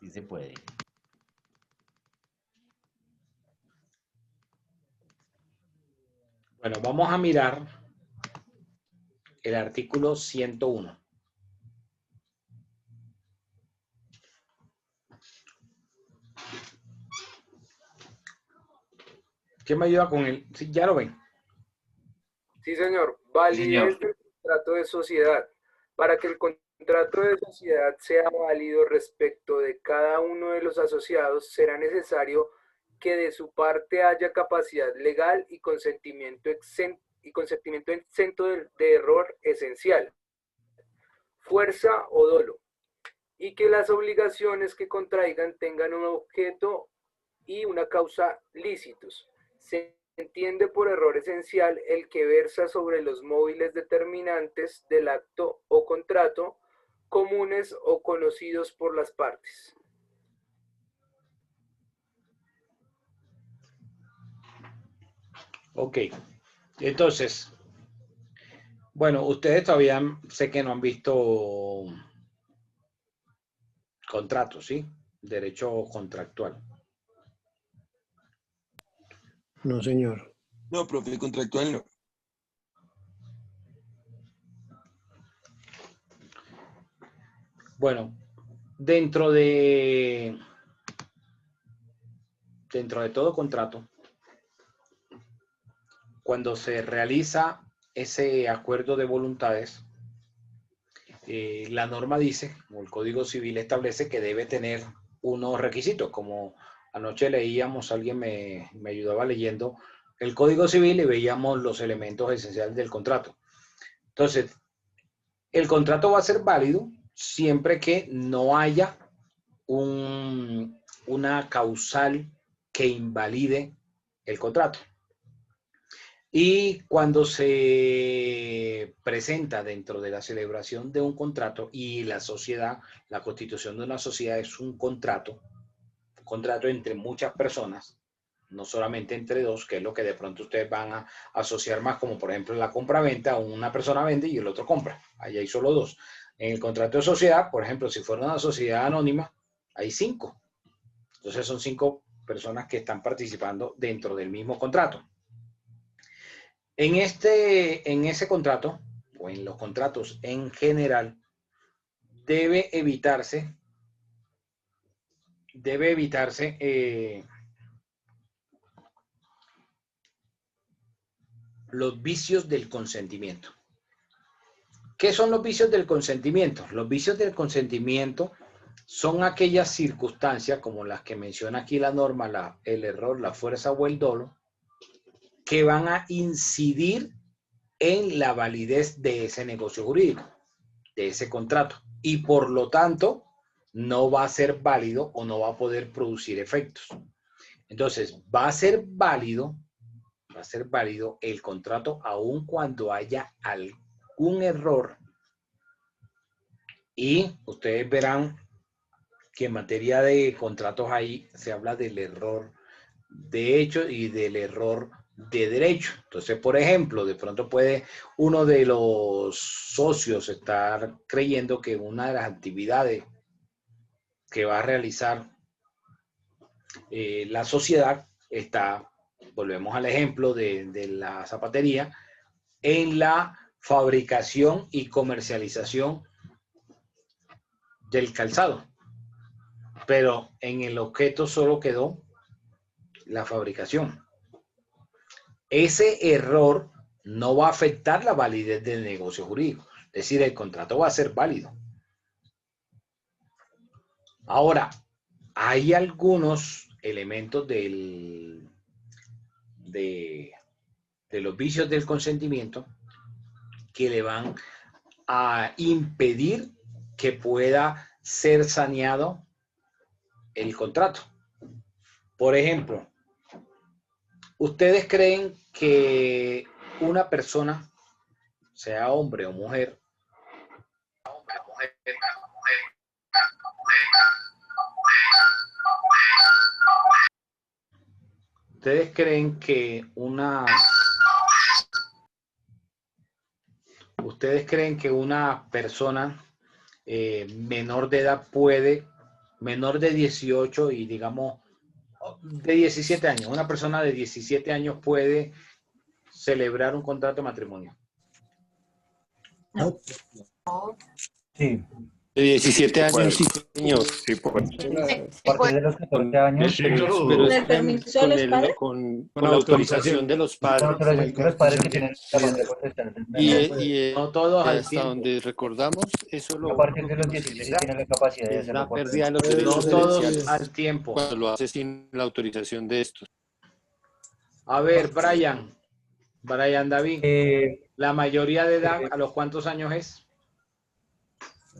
Sí se puede. Bueno, vamos a mirar el artículo 101. ¿Quién me ayuda con él? Sí, ya lo ven. Sí, señor. Validez del contrato de sociedad. Para que el contrato de sociedad sea válido respecto de cada uno de los asociados, será necesario que de su parte haya capacidad legal y consentimiento exento de error esencial, fuerza o dolo, y que las obligaciones que contraigan tengan un objeto y una causa lícitos. Se entiende por error esencial el que versa sobre los móviles determinantes del acto o contrato, comunes o conocidos por las partes. Ok. Entonces, bueno, ustedes todavía sé que no han visto contratos, ¿sí? Derecho contractual. No, señor. No, profe, contractual no. Bueno, dentro de todo contrato, cuando se realiza ese acuerdo de voluntades, la norma dice, o el Código Civil establece que debe tener unos requisitos, como anoche leíamos, alguien me ayudaba leyendo el Código Civil y veíamos los elementos esenciales del contrato. Entonces, el contrato va a ser válido siempre que no haya una causal que invalide el contrato. Y cuando se presenta dentro de la celebración de un contrato y la sociedad, la constitución de una sociedad es un contrato entre muchas personas, no solamente entre dos, que es lo que de pronto ustedes van a asociar más, como por ejemplo en la compra-venta, una persona vende y el otro compra, ahí hay solo dos. En el contrato de sociedad, por ejemplo, si fuera una sociedad anónima, hay 5. Entonces son 5 personas que están participando dentro del mismo contrato. En ese contrato, o en los contratos en general, debe evitarse los vicios del consentimiento. ¿Qué son los vicios del consentimiento? Los vicios del consentimiento son aquellas circunstancias, como las que menciona aquí la norma, el error, la fuerza o el dolo, que van a incidir en la validez de ese negocio jurídico, de ese contrato. Y por lo tanto, no va a ser válido o no va a poder producir efectos. Entonces, va a ser válido el contrato aun cuando haya algún error. Y ustedes verán que en materia de contratos ahí se habla del error de hecho y del error de derecho. Entonces, por ejemplo, de pronto puede uno de los socios estar creyendo que una de las actividades que va a realizar la sociedad está, volvemos al ejemplo de la zapatería, en la fabricación y comercialización del calzado. Pero en el objeto solo quedó la fabricación. Ese error no va a afectar la validez del negocio jurídico. Es decir, el contrato va a ser válido. Ahora, hay algunos elementos de los vicios del consentimiento que le van a impedir que pueda ser saneado el contrato. Por ejemplo, ¿ustedes creen que una persona, sea hombre o mujer, ¿ustedes creen que una persona menor de edad menor de 18 y digamos de 17 años, una persona de 17 años puede celebrar un contrato de matrimonio? No. Sí. De 17 años, sí, señor. Sí, puede. A partir de los 14 años. Pero es permiso de los padres? con la autorización de los padres. Con autorización de los padres que tienen la capacidad de contestar. Y no todos al hasta tiempo. donde recordamos, eso A partir de los 16 tienen la capacidad de es hacerlo. la pérdida de los No derechos todos herenciales al tiempo. cuando lo hace sin la autorización de estos. A ver, Brian David, la mayoría de edad, ¿a los cuántos años es?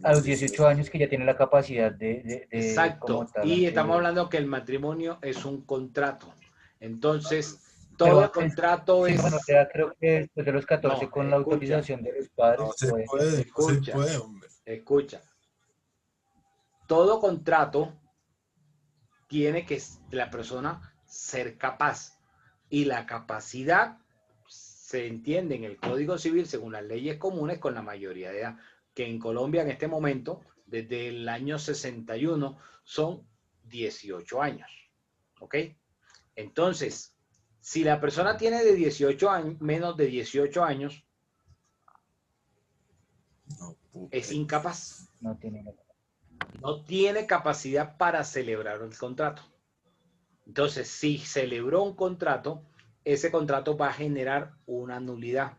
A los 18 años que ya tiene la capacidad de Exacto. como tal, Y de- estamos hablando que el matrimonio es un contrato. Entonces, todo contrato sí, es... bueno, ya creo que después de los 14 No, con la escucha. autorización de los padres. No se puede- puede, no se Escucha. puede, hombre. Escucha. Todo contrato tiene que la persona ser capaz. Y la capacidad se entiende en el Código Civil según las leyes comunes con la mayoría de edad, que en Colombia en este momento, desde el año 61, son 18 años. ¿Ok? Entonces, si la persona tiene de 18 años, menos de 18 años, es incapaz. No tiene. No tiene capacidad para celebrar el contrato. Entonces, si celebró un contrato, ese contrato va a generar una nulidad.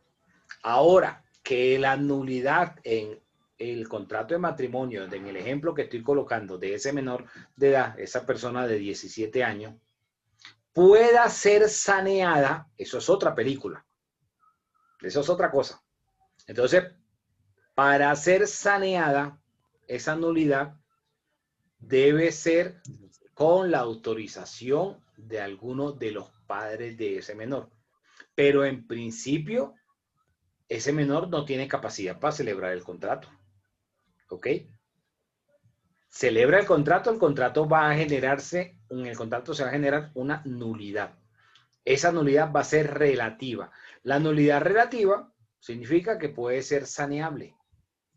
Ahora, que la nulidad en el contrato de matrimonio, en el ejemplo que estoy colocando de ese menor de edad, esa persona de 17 años, pueda ser saneada, eso es otra película. Eso es otra cosa. Entonces, para ser saneada, esa nulidad debe ser con la autorización de alguno de los padres de ese menor. Pero en principio, ese menor no tiene capacidad para celebrar el contrato. ¿Ok? Celebra el contrato va a generarse, en el contrato se va a generar una nulidad. Esa nulidad va a ser relativa. La nulidad relativa significa que puede ser saneable.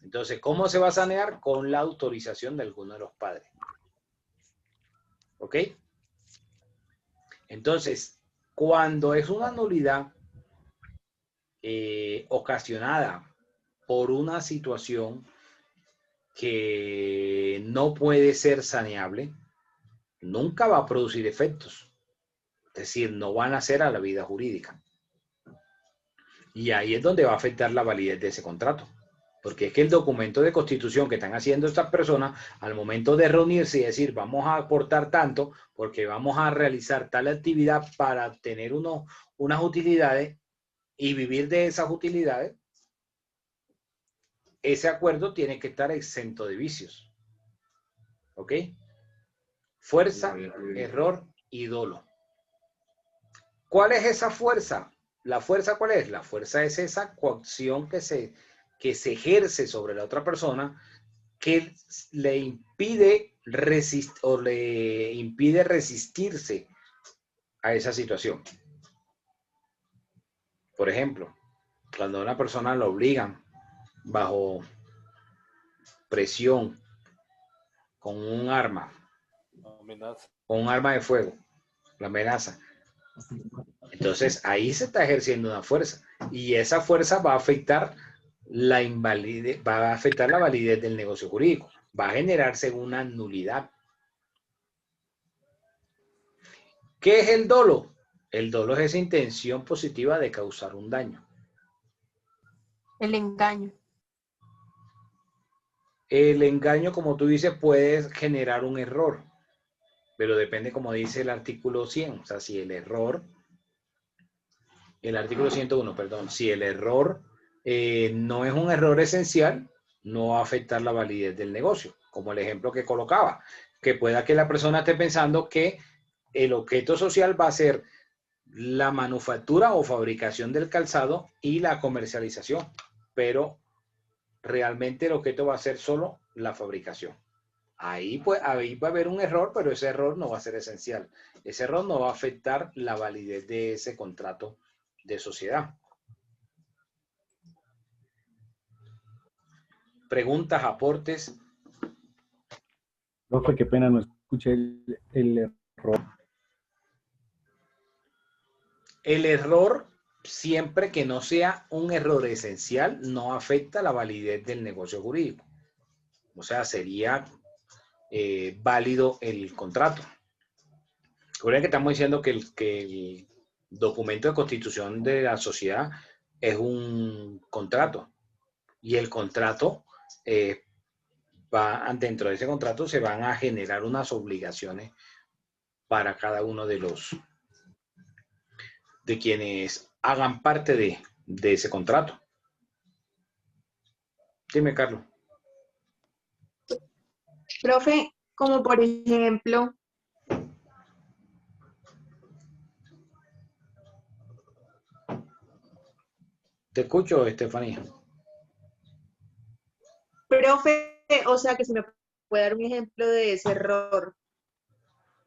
Entonces, ¿cómo se va a sanear? Con la autorización de alguno de los padres. ¿Ok? Entonces, cuando es una nulidad ocasionada por una situación que no puede ser saneable, nunca va a producir efectos. Es decir, no van a ser a la vida jurídica. Y ahí es donde va a afectar la validez de ese contrato. Porque es que el documento de constitución que están haciendo estas personas, al momento de reunirse y decir, vamos a aportar tanto, porque vamos a realizar tal actividad para tener unas utilidades y vivir de esas utilidades, ese acuerdo tiene que estar exento de vicios. ¿Ok? Fuerza, error y dolo. ¿Cuál es esa fuerza? ¿La fuerza cuál es? La fuerza es esa coacción que se ejerce sobre la otra persona que le impide resistirse a esa situación. Por ejemplo, cuando a una persona la obligan bajo presión con un arma, con un arma de fuego, la amenaza. Entonces ahí se está ejerciendo una fuerza y esa fuerza va a afectar la invalidez, va a afectar la validez del negocio jurídico, va a generarse una nulidad. ¿Qué es el dolo? El dolo es esa intención positiva de causar un daño. El engaño. El engaño, como tú dices, puede generar un error, pero depende, como dice el artículo 100. O sea, si el error, el artículo 101, perdón, si el error no es un error esencial, no va a afectar la validez del negocio, como el ejemplo que colocaba, que pueda que la persona esté pensando que el objeto social va a ser la manufactura o fabricación del calzado y la comercialización, pero realmente el objeto va a ser solo la fabricación. Ahí va a haber un error, pero ese error no va a ser esencial. Ese error no va a afectar la validez de ese contrato de sociedad. Preguntas, aportes. Profe, qué pena, no escuché el error. El error, siempre que no sea un error esencial, no afecta la validez del negocio jurídico. O sea, sería válido el contrato. Recuerden que estamos diciendo que el documento de constitución de la sociedad es un contrato. Y el contrato, dentro de ese contrato se van a generar unas obligaciones para cada uno de quienes hagan parte de ese contrato. Dime, Carlos. Profe, como por ejemplo, Te escucho, Estefanía. profe, o sea que se me puede dar un ejemplo de ese error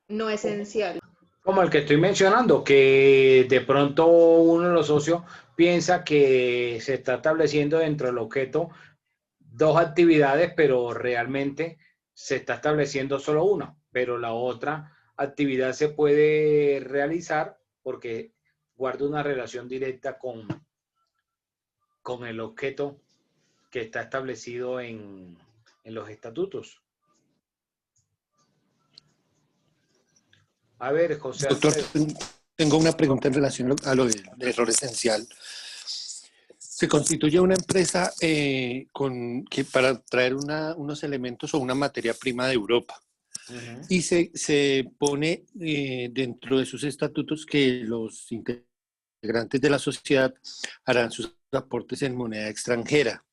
no esencial. Como el que estoy mencionando, que de pronto uno de los socios piensa que se está estableciendo dentro del objeto dos actividades, pero realmente se está estableciendo solo una, pero la otra actividad se puede realizar porque guarda una relación directa con el objeto que está establecido en los estatutos. A ver, José Doctor, Alfredo. tengo una pregunta en relación a lo del error esencial. Se constituye una empresa para traer unos elementos o una materia prima de Europa. Y se pone dentro de sus estatutos que los integrantes de la sociedad harán sus aportes en moneda extranjera.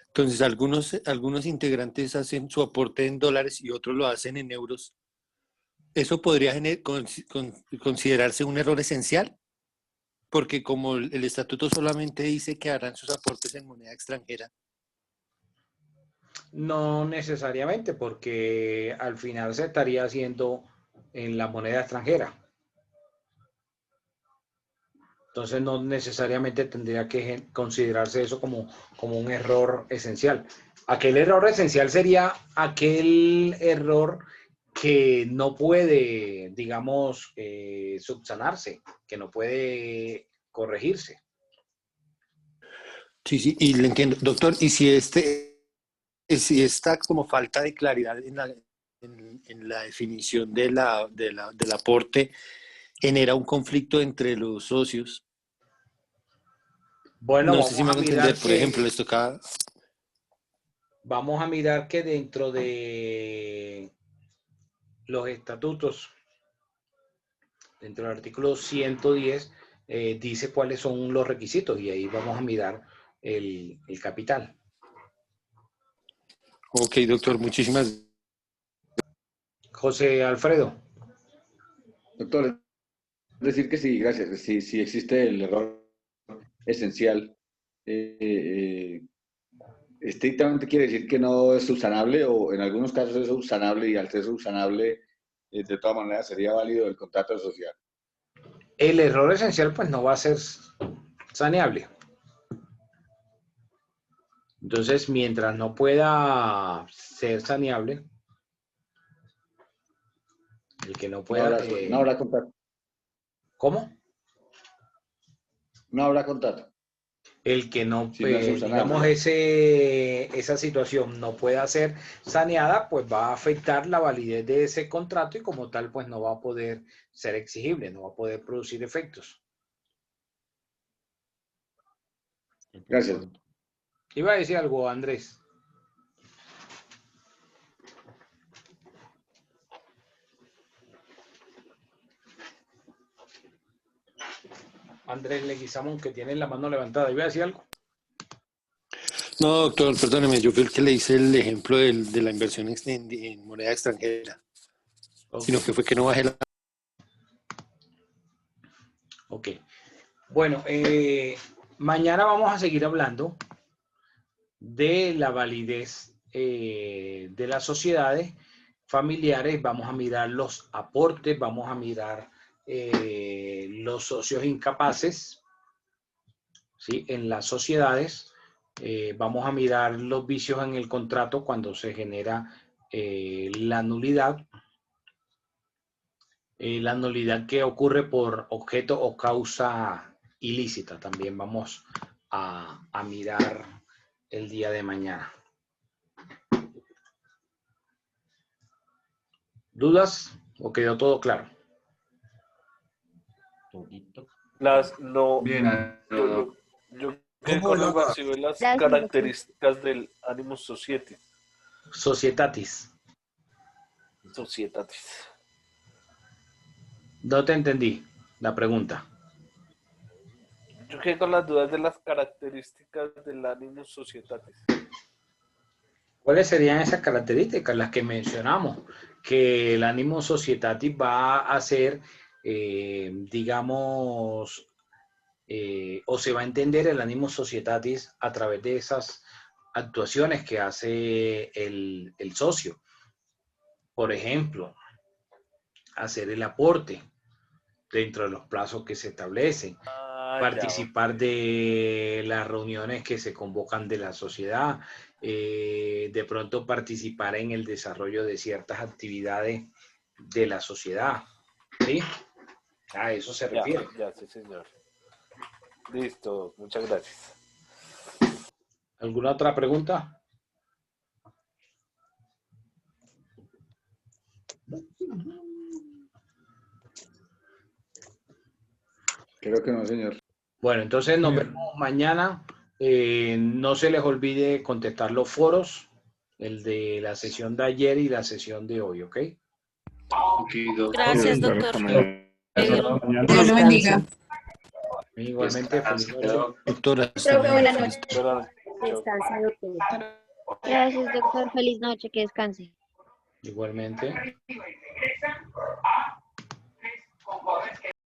Entonces, algunos integrantes hacen su aporte en dólares y otros lo hacen en euros. ¿Eso podría considerarse un error esencial? Porque como el estatuto solamente dice que harán sus aportes en moneda extranjera. No necesariamente, porque al final se estaría haciendo en la moneda extranjera. Entonces no necesariamente tendría que considerarse eso como un error esencial. Aquel error esencial sería aquel error que no puede, digamos, subsanarse, que no puede corregirse. Sí, y le entiendo. Doctor, ¿y si esta como falta de claridad en la definición del aporte genera un conflicto entre los socios? Bueno, no sé si me van a entender, por ejemplo, les toca... Vamos a mirar que dentro de los estatutos, dentro del artículo 110, dice cuáles son los requisitos y ahí vamos a mirar el capital. Ok, doctor, muchísimas gracias. José Alfredo. Doctor, es decir que sí, gracias. Si existe el error esencial, estrictamente quiere decir que no es subsanable o en algunos casos es subsanable y al ser subsanable, de todas maneras sería válido el contrato de sociedad. El error esencial pues no va a ser saneable. Entonces, mientras no pueda ser saneable, el que no pueda... No habrá contrato. ¿Cómo? No habrá contrato. El que no, digamos, esa situación no pueda ser saneada, pues va a afectar la validez de ese contrato y como tal, pues no va a poder ser exigible, no va a poder producir efectos. Gracias. Iba a decir algo, Andrés. Andrés Leguizamón, que tiene la mano levantada. ¿Iba a decir algo? No, doctor, perdóneme, yo fui el que le hice el ejemplo de la inversión en moneda extranjera, sino que fue que no bajé la... Ok. Bueno, mañana vamos a seguir hablando de la validez de las sociedades familiares. Vamos a mirar los aportes, vamos a mirar los socios incapaces, ¿sí? En las sociedades. Vamos a mirar los vicios en el contrato cuando se genera la nulidad. La nulidad que ocurre por objeto o causa ilícita. También vamos a mirar el día de mañana. ¿Dudas o quedó todo claro? Yo quedé con el vacío de las características del animus societatis. Societatis. No te entendí la pregunta. Yo quedé con las dudas de las características del animus societatis. ¿Cuáles serían esas características? Las que mencionamos, que el animus societatis va a ser, digamos, o se va a entender el animus societatis a través de esas actuaciones que hace el socio. Por ejemplo, hacer el aporte dentro de los plazos que se establecen, participar de las reuniones que se convocan de la sociedad, de pronto participar en el desarrollo de ciertas actividades de la sociedad, ¿sí? A eso se refiere. Ya, sí, señor. Listo, muchas gracias. ¿Alguna otra pregunta? Creo que no, señor. Bueno, entonces nos vemos mañana. No se les olvide contestar los foros, el de la sesión de ayer y la sesión de hoy, ¿ok? Gracias, doctor. Dios lo bendiga. Igualmente, feliz noche. Doctora, Buenas noches. Descansa, doctor. Gracias, doctor. Feliz noche. Que descanse. Igualmente.